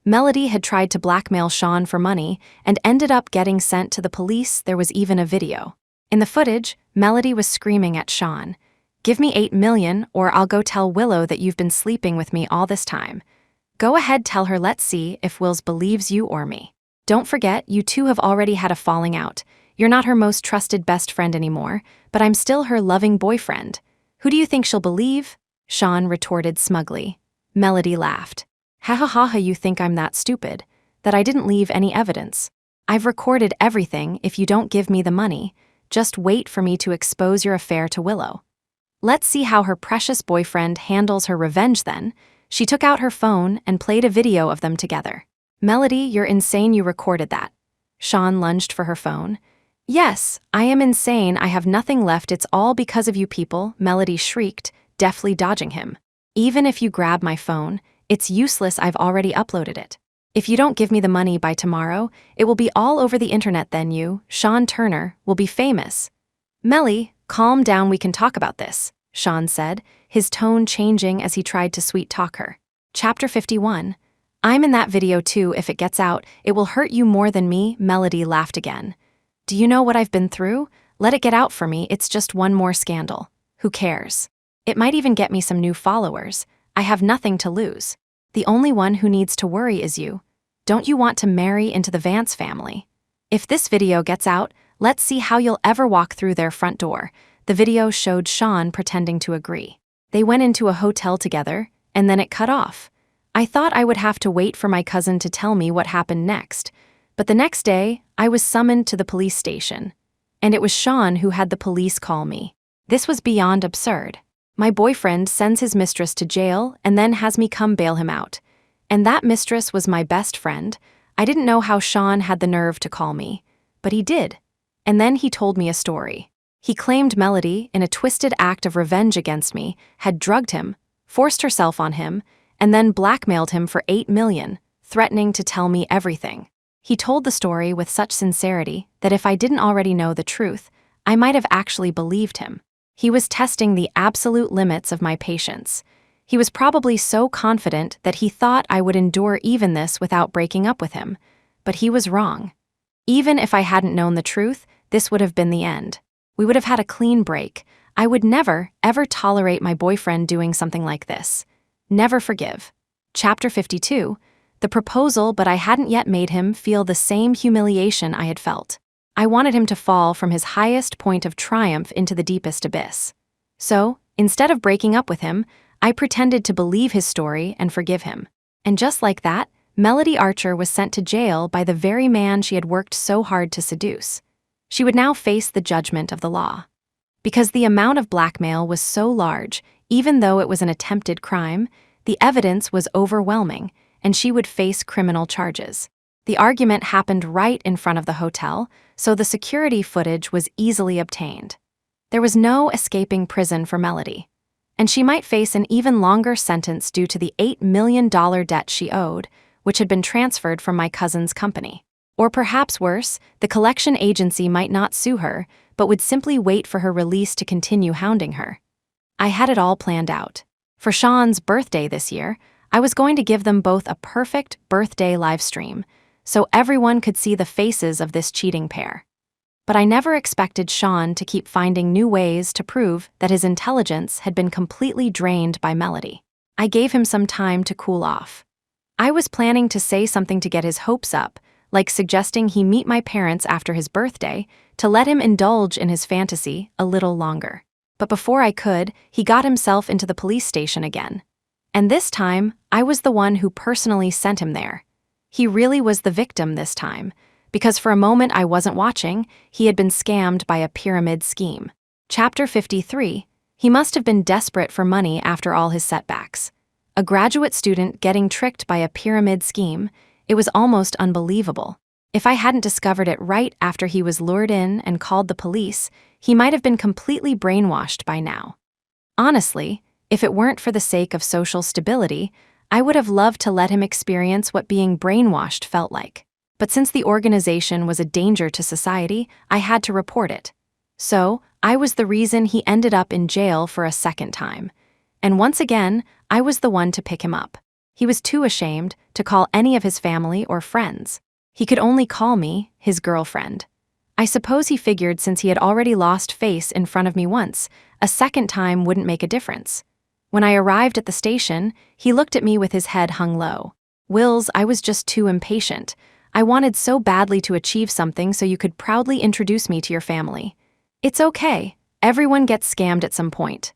A: Melody had tried to blackmail Shawn for money and ended up getting sent to the police. There was even a video. In the footage, Melody was screaming at Shawn, "Give me $8 million or I'll go tell Willow that you've been sleeping with me all this time. Go ahead, tell her, let's see if Wills believes you or me. Don't forget, you two have already had a falling out. You're not her most trusted best friend anymore, but I'm still her loving boyfriend. Who do you think she'll believe?" Shawn retorted smugly. Melody laughed. Ha ha ha ha, you think I'm that stupid, that I didn't leave any evidence. I've recorded everything. If you don't give me the money, just wait for me to expose your affair to Willow. Let's see how her precious boyfriend handles her revenge then. She took out her phone and played a video of them together. Melody, you're insane, you recorded that. Shawn lunged for her phone. Yes, I am insane, I have nothing left, it's all because of you people, Melody shrieked, deftly dodging him. Even if you grab my phone, it's useless, I've already uploaded it. If you don't give me the money by tomorrow, it will be all over the internet, then you, Shawn Turner, will be famous. Melly, calm down, we can talk about this, Shawn said, his tone changing as he tried to sweet-talk her. Chapter 51. I'm in that video too, if it gets out, it will hurt you more than me, Melody laughed again. Do you know what I've been through? Let it get out for me, it's just one more scandal. Who cares? It might even get me some new followers. I have nothing to lose. The only one who needs to worry is you. Don't you want to marry into the Vance family? If this video gets out, let's see how you'll ever walk through their front door. The video showed Shawn pretending to agree. They went into a hotel together, and then it cut off. I thought I would have to wait for my cousin to tell me what happened next, but the next day, I was summoned to the police station. And it was Shawn who had the police call me. This was beyond absurd. My boyfriend sends his mistress to jail and then has me come bail him out. And that mistress was my best friend. I didn't know how Shawn had the nerve to call me, but he did. And then he told me a story. He claimed Melody, in a twisted act of revenge against me, had drugged him, forced herself on him, and then blackmailed him for $8 million, threatening to tell me everything. He told the story with such sincerity that if I didn't already know the truth, I might have actually believed him. He was testing the absolute limits of my patience. He was probably so confident that he thought I would endure even this without breaking up with him. But he was wrong. Even if I hadn't known the truth, this would have been the end. We would have had a clean break. I would never, ever tolerate my boyfriend doing something like this. Never forgive. Chapter 52. The proposal, but I hadn't yet made him feel the same humiliation I had felt. I wanted him to fall from his highest point of triumph into the deepest abyss. So, instead of breaking up with him, I pretended to believe his story and forgive him. And just like that, Melody Archer was sent to jail by the very man she had worked so hard to seduce. She would now face the judgment of the law. Because the amount of blackmail was so large, even though it was an attempted crime, the evidence was overwhelming, and she would face criminal charges. The argument happened right in front of the hotel, so the security footage was easily obtained. There was no escaping prison for Melody, and she might face an even longer sentence due to the $8 million debt she owed, which had been transferred from my cousin's company. Or perhaps worse, the collection agency might not sue her, but would simply wait for her release to continue hounding her. I had it all planned out. For Shawn's birthday this year, I was going to give them both a perfect birthday live stream, so everyone could see the faces of this cheating pair. But I never expected Shawn to keep finding new ways to prove that his intelligence had been completely drained by Melody. I gave him some time to cool off. I was planning to say something to get his hopes up, like suggesting he meet my parents after his birthday to let him indulge in his fantasy a little longer. But before I could, he got himself into the police station again. And this time, I was the one who personally sent him there. He really was the victim this time, because for a moment I wasn't watching, he had been scammed by a pyramid scheme. Chapter 53. He must have been desperate for money after all his setbacks. A graduate student getting tricked by a pyramid scheme, it was almost unbelievable. If I hadn't discovered it right after he was lured in and called the police, he might have been completely brainwashed by now. Honestly, if it weren't for the sake of social stability, I would have loved to let him experience what being brainwashed felt like. But since the organization was a danger to society, I had to report it. So, I was the reason he ended up in jail for a second time. And once again, I was the one to pick him up. He was too ashamed to call any of his family or friends. He could only call me his girlfriend. I suppose he figured since he had already lost face in front of me once, a second time wouldn't make a difference. When I arrived at the station, he looked at me with his head hung low. Wills, I was just too impatient. I wanted so badly to achieve something so you could proudly introduce me to your family. It's okay. Everyone gets scammed at some point.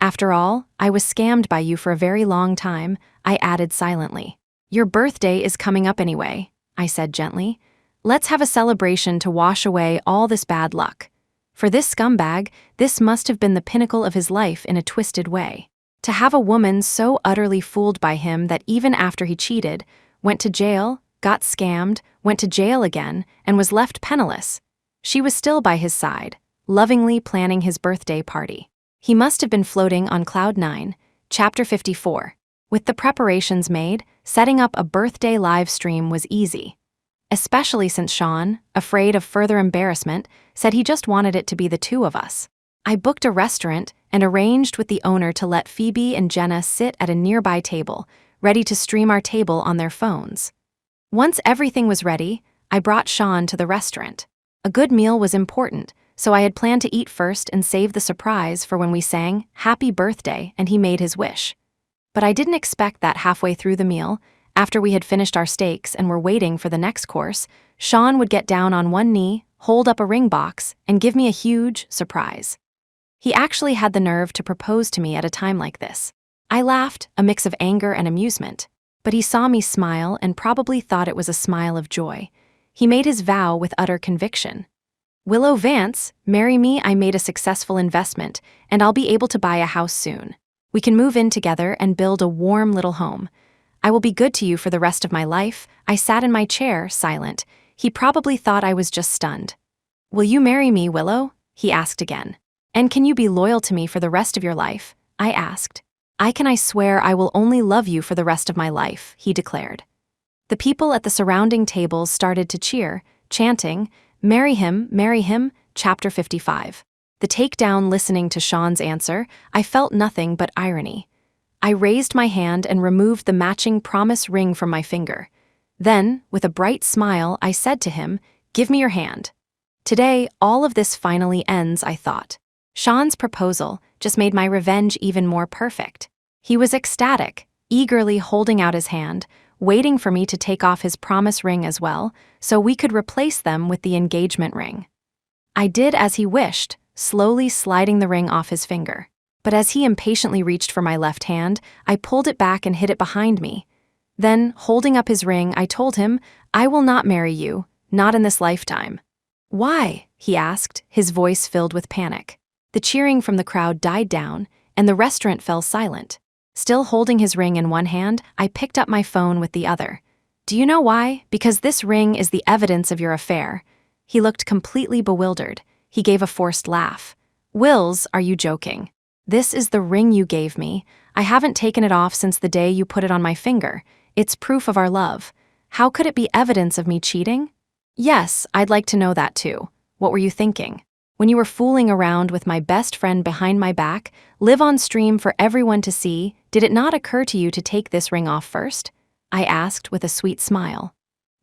A: After all, I was scammed by you for a very long time, I added silently. Your birthday is coming up anyway, I said gently. Let's have a celebration to wash away all this bad luck. For this scumbag, this must have been the pinnacle of his life in a twisted way. To have a woman so utterly fooled by him that even after he cheated, went to jail, got scammed, went to jail again, and was left penniless. She was still by his side, lovingly planning his birthday party. He must have been floating on cloud 9, chapter 54. With the preparations made, setting up a birthday live stream was easy. Especially since Shawn, afraid of further embarrassment, said he just wanted it to be the two of us. I booked a restaurant and arranged with the owner to let Phoebe and Jenna sit at a nearby table, ready to stream our table on their phones. Once everything was ready, I brought Shawn to the restaurant. A good meal was important, so I had planned to eat first and save the surprise for when we sang "Happy Birthday" and he made his wish. But I didn't expect that halfway through the meal, after we had finished our steaks and were waiting for the next course, Shawn would get down on one knee, hold up a ring box, and give me a huge surprise. He actually had the nerve to propose to me at a time like this. I laughed, a mix of anger and amusement, but he saw me smile and probably thought it was a smile of joy. He made his vow with utter conviction. Willow Vance, marry me, I made a successful investment, and I'll be able to buy a house soon. We can move in together and build a warm little home. I will be good to you for the rest of my life. I sat in my chair, silent. He probably thought I was just stunned. Will you marry me, Willow? He asked again. And can you be loyal to me for the rest of your life? I asked. I swear I will only love you for the rest of my life, he declared. The people at the surrounding tables started to cheer, chanting, marry him, chapter 55. The takedown listening to Shawn's answer, I felt nothing but irony. I raised my hand and removed the matching promise ring from my finger. Then, with a bright smile, I said to him, give me your hand. Today, all of this finally ends, I thought. Shawn's proposal just made my revenge even more perfect. He was ecstatic, eagerly holding out his hand, waiting for me to take off his promise ring as well, so we could replace them with the engagement ring. I did as he wished, slowly sliding the ring off his finger. But as he impatiently reached for my left hand, I pulled it back and hid it behind me. Then, holding up his ring, I told him, I will not marry you, not in this lifetime. Why? He asked, his voice filled with panic. The cheering from the crowd died down, and the restaurant fell silent. Still holding his ring in one hand, I picked up my phone with the other. Do you know why? Because this ring is the evidence of your affair. He looked completely bewildered. He gave a forced laugh. Wills, are you joking? This is the ring you gave me. I haven't taken it off since the day you put it on my finger. It's proof of our love. How could it be evidence of me cheating? Yes, I'd like to know that too. What were you thinking? When you were fooling around with my best friend behind my back, live on stream for everyone to see, did it not occur to you to take this ring off first? I asked with a sweet smile.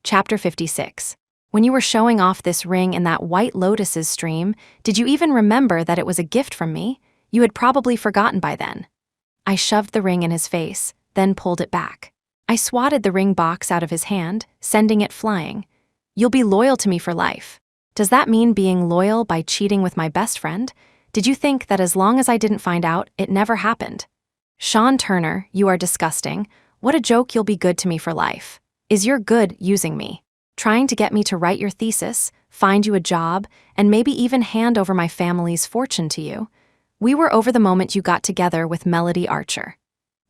A: Chapter 56. When you were showing off this ring in that White Lotus's stream, did you even remember that it was a gift from me? You had probably forgotten by then. I shoved the ring in his face, then pulled it back. I swatted the ring box out of his hand, sending it flying. You'll be loyal to me for life. Does that mean being loyal by cheating with my best friend? Did you think that as long as I didn't find out, it never happened? Shawn Turner, you are disgusting. What a joke, you'll be good to me for life. Is your good using me? Trying to get me to write your thesis, find you a job, and maybe even hand over my family's fortune to you? We were over the moment you got together with Melody Archer.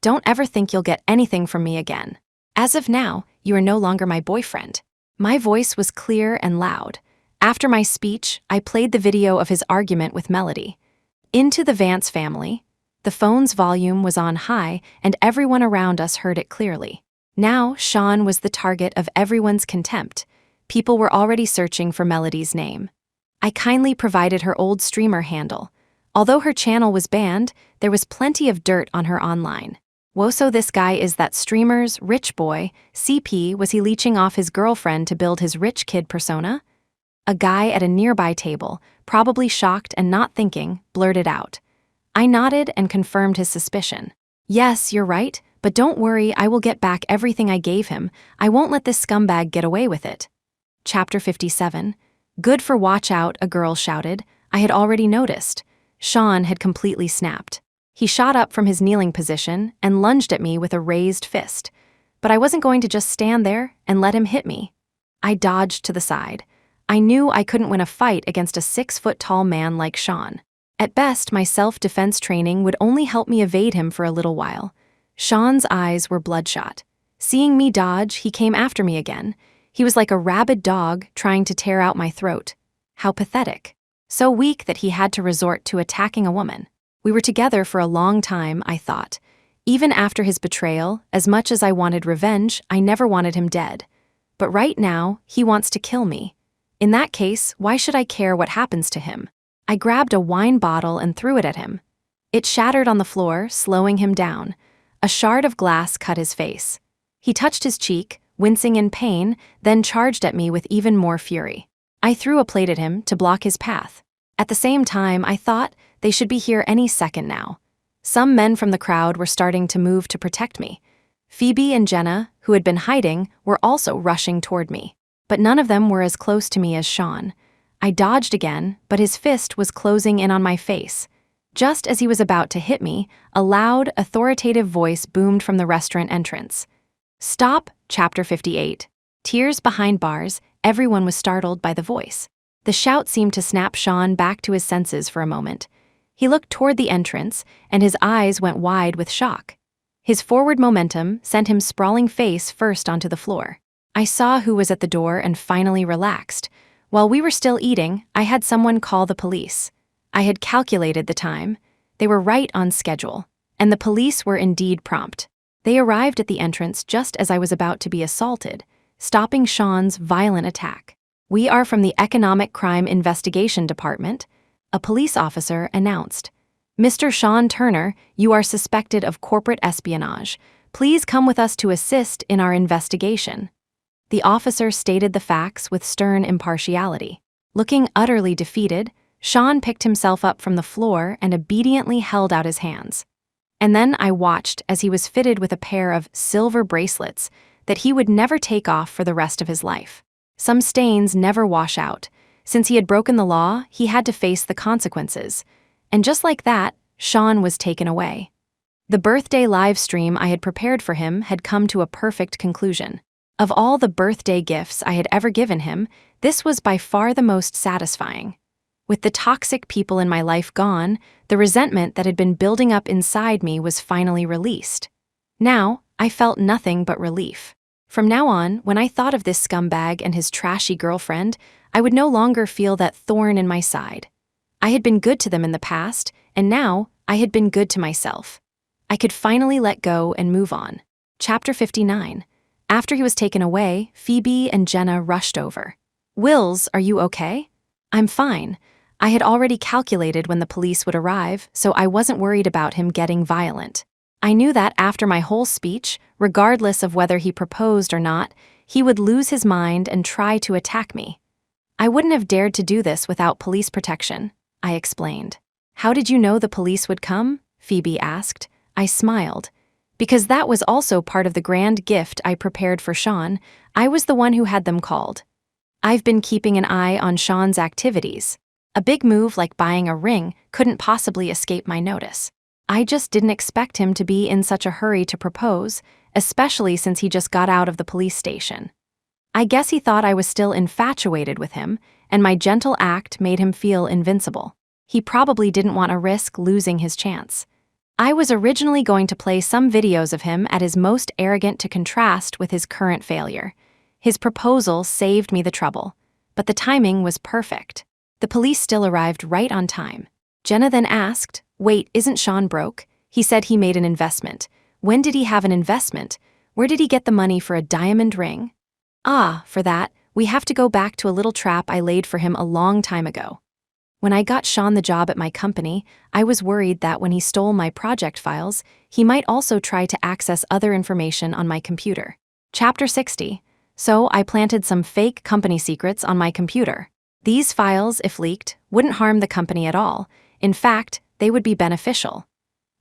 A: Don't ever think you'll get anything from me again. As of now, you are no longer my boyfriend. My voice was clear and loud. After my speech, I played the video of his argument with Melody. Into the Vance family. The phone's volume was on high, and everyone around us heard it clearly. Now, Shawn was the target of everyone's contempt. People were already searching for Melody's name. I kindly provided her old streamer handle. Although her channel was banned, there was plenty of dirt on her online. Whoa, so this guy is that streamer's rich boy. CP, was he leeching off his girlfriend to build his rich kid persona? A guy at a nearby table, probably shocked and not thinking, blurted out. I nodded and confirmed his suspicion. Yes, you're right, but don't worry, I will get back everything I gave him. I won't let this scumbag get away with it. Chapter 57. Good for watch out, a girl shouted. I had already noticed. Shawn had completely snapped. He shot up from his kneeling position and lunged at me with a raised fist. But I wasn't going to just stand there and let him hit me. I dodged to the side. I knew I couldn't win a fight against a 6-foot-tall man like Shawn. At best, my self-defense training would only help me evade him for a little while. Shawn's eyes were bloodshot. Seeing me dodge, he came after me again. He was like a rabid dog trying to tear out my throat. How pathetic. So weak that he had to resort to attacking a woman. We were together for a long time, I thought. Even after his betrayal, as much as I wanted revenge, I never wanted him dead. But right now, he wants to kill me. In that case, why should I care what happens to him? I grabbed a wine bottle and threw it at him. It shattered on the floor, slowing him down. A shard of glass cut his face. He touched his cheek, wincing in pain, then charged at me with even more fury. I threw a plate at him to block his path. At the same time, I thought they should be here any second now. Some men from the crowd were starting to move to protect me. Phoebe and Jenna, who had been hiding, were also rushing toward me. But none of them were as close to me as Shawn. I dodged again, but his fist was closing in on my face. Just as he was about to hit me, a loud, authoritative voice boomed from the restaurant entrance. "Stop, Chapter 58. Tears behind bars, everyone was startled by the voice. The shout seemed to snap Shawn back to his senses for a moment. He looked toward the entrance, and his eyes went wide with shock. His forward momentum sent him sprawling face first onto the floor. I saw who was at the door and finally relaxed. While we were still eating, I had someone call the police. I had calculated the time. They were right on schedule, and the police were indeed prompt. They arrived at the entrance just as I was about to be assaulted, stopping Shawn's violent attack. "We are from the Economic Crime Investigation Department," a police officer announced. "Mr. Shawn Turner, you are suspected of corporate espionage. Please come with us to assist in our investigation." The officer stated the facts with stern impartiality. Looking utterly defeated, Shawn picked himself up from the floor and obediently held out his hands. And then I watched as he was fitted with a pair of silver bracelets that he would never take off for the rest of his life. Some stains never wash out. Since he had broken the law, he had to face the consequences. And just like that, Shawn was taken away. The birthday live stream I had prepared for him had come to a perfect conclusion. Of all the birthday gifts I had ever given him, this was by far the most satisfying. With the toxic people in my life gone, the resentment that had been building up inside me was finally released. Now, I felt nothing but relief. From now on, when I thought of this scumbag and his trashy girlfriend, I would no longer feel that thorn in my side. I had been good to them in the past, and now I had been good to myself. I could finally let go and move on. Chapter 59. After he was taken away, Phoebe and Jenna rushed over. "Wills, are you okay?" "I'm fine." I had already calculated when the police would arrive, so I wasn't worried about him getting violent. I knew that after my whole speech, regardless of whether he proposed or not, he would lose his mind and try to attack me. "I wouldn't have dared to do this without police protection," I explained. "How did you know the police would come?" Phoebe asked. I smiled. Because that was also part of the grand gift I prepared for Shawn, I was the one who had them called. I've been keeping an eye on Shawn's activities. A big move like buying a ring couldn't possibly escape my notice. I just didn't expect him to be in such a hurry to propose, especially since he just got out of the police station. I guess he thought I was still infatuated with him, and my gentle act made him feel invincible. He probably didn't want to risk losing his chance. I was originally going to play some videos of him at his most arrogant to contrast with his current failure. His proposal saved me the trouble, but the timing was perfect. The police still arrived right on time. Jenna then asked, "Wait, isn't Shawn broke? He said he made an investment. When did he have an investment? Where did he get the money for a diamond ring?" "Ah, for that, we have to go back to a little trap I laid for him a long time ago. When I got Shawn the job at my company, I was worried that when he stole my project files, he might also try to access other information on my computer." Chapter 60. So I planted some fake company secrets on my computer. These files, if leaked, wouldn't harm the company at all. In fact, they would be beneficial.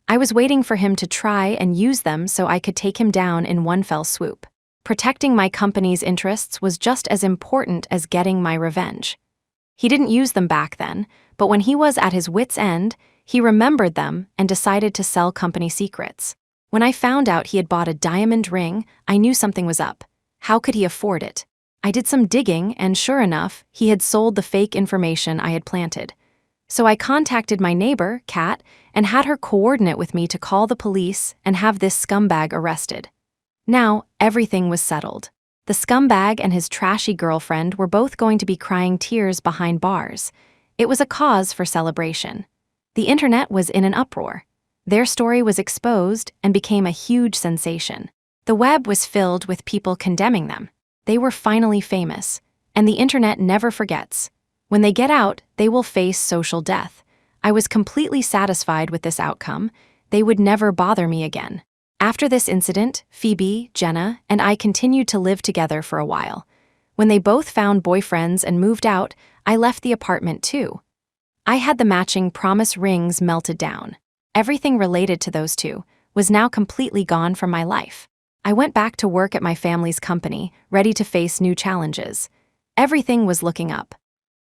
A: I was waiting for him to try and use them so I could take him down in one fell swoop. Protecting my company's interests was just as important as getting my revenge. He didn't use them back then, but when he was at his wit's end, He remembered them and decided to sell company secrets. When I found out he had bought a diamond ring, I knew something was up. How could he afford it? I did some digging, and sure enough, he had sold the fake information I had planted. So I contacted my neighbor, Kat, and had her coordinate with me to call the police and have this scumbag arrested. Now, everything was settled. The scumbag and his trashy girlfriend were both going to be crying tears behind bars. It was a cause for celebration. The internet was in an uproar. Their story was exposed and became a huge sensation. The web was filled with people condemning them. They were finally famous, and the internet never forgets. When they get out, they will face social death. I was completely satisfied with this outcome. They would never bother me again. After this incident, Phoebe, Jenna, and I continued to live together for a while. When they both found boyfriends and moved out, I left the apartment too. I had the matching promise rings melted down. Everything related to those two was now completely gone from my life. I went back to work at my family's company, ready to face new challenges. Everything was looking up.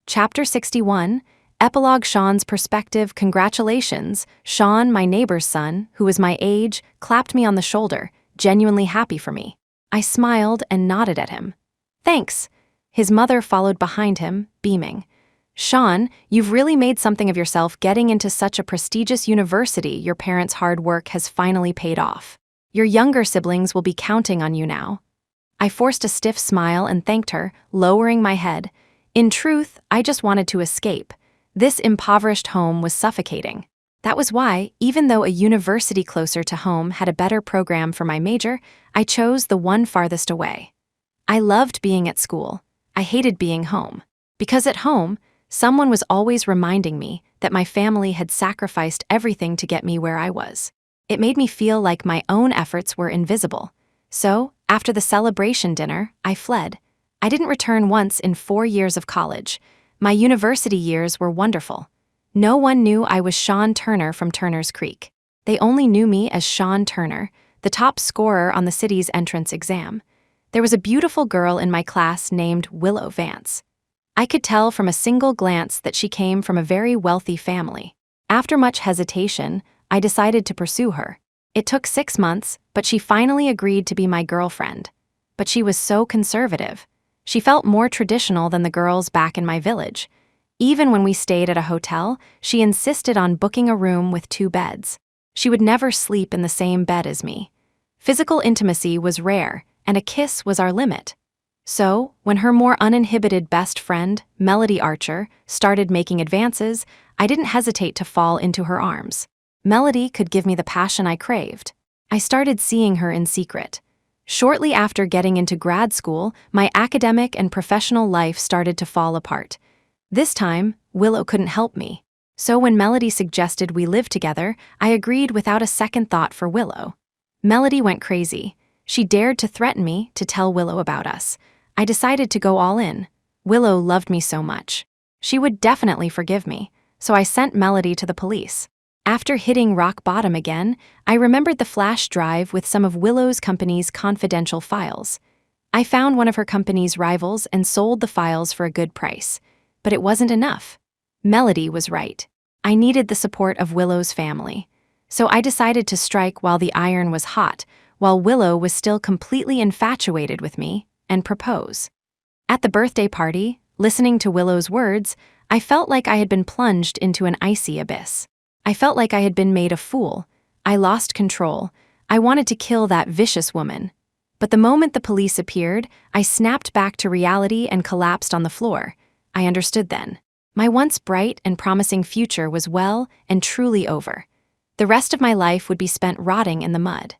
A: Chapter 61, Epilogue. Shawn's perspective. Congratulations. Shawn, my neighbor's son, who was my age, clapped me on the shoulder, genuinely happy for me. I smiled and nodded at him. Thanks. His mother followed behind him, beaming. Shawn, you've really made something of yourself getting into such a prestigious university. Your parents' hard work has finally paid off. Your younger siblings will be counting on you now. I forced a stiff smile and thanked her, lowering my head. In truth, I just wanted to escape. This impoverished home was suffocating. That was why, even though a university closer to home had a better program for my major, I chose the one farthest away. I loved being at school. I hated being home. Because at home, someone was always reminding me that my family had sacrificed everything to get me where I was. It made me feel like my own efforts were invisible. So, after the celebration dinner, I fled. I didn't return once in 4 years of college. My university years were wonderful. No one knew I was Shawn Turner from Turner's Creek. They only knew me as Shawn Turner, the top scorer on the city's entrance exam. There was a beautiful girl in my class named Willow Vance. I could tell from a single glance that she came from a very wealthy family. After much hesitation, I decided to pursue her. It took 6 months, but she finally agreed to be my girlfriend. But she was so conservative. She felt more traditional than the girls back in my village. Even when we stayed at a hotel, she insisted on booking a room with 2 beds. She would never sleep in the same bed as me. Physical intimacy was rare, and a kiss was our limit. So, when her more uninhibited best friend, Melody Archer, started making advances, I didn't hesitate to fall into her arms. Melody could give me the passion I craved. I started seeing her in secret. Shortly after getting into grad school, my academic and professional life started to fall apart. This time, Willow couldn't help me. So when Melody suggested we live together, I agreed without a second thought for Willow. Melody went crazy. She dared to threaten me to tell Willow about us. I decided to go all in. Willow loved me so much. She would definitely forgive me, so I sent Melody to the police. After hitting rock bottom again, I remembered the flash drive with some of Willow's company's confidential files. I found one of her company's rivals and sold the files for a good price. But it wasn't enough. Melody was right. I needed the support of Willow's family. So I decided to strike while the iron was hot, while Willow was still completely infatuated with me, and propose. At the birthday party, listening to Willow's words, I felt like I had been plunged into an icy abyss. I felt like I had been made a fool. I lost control. I wanted to kill that vicious woman. But the moment the police appeared, I snapped back to reality and collapsed on the floor. I understood then. My once bright and promising future was well and truly over. The rest of my life would be spent rotting in the mud.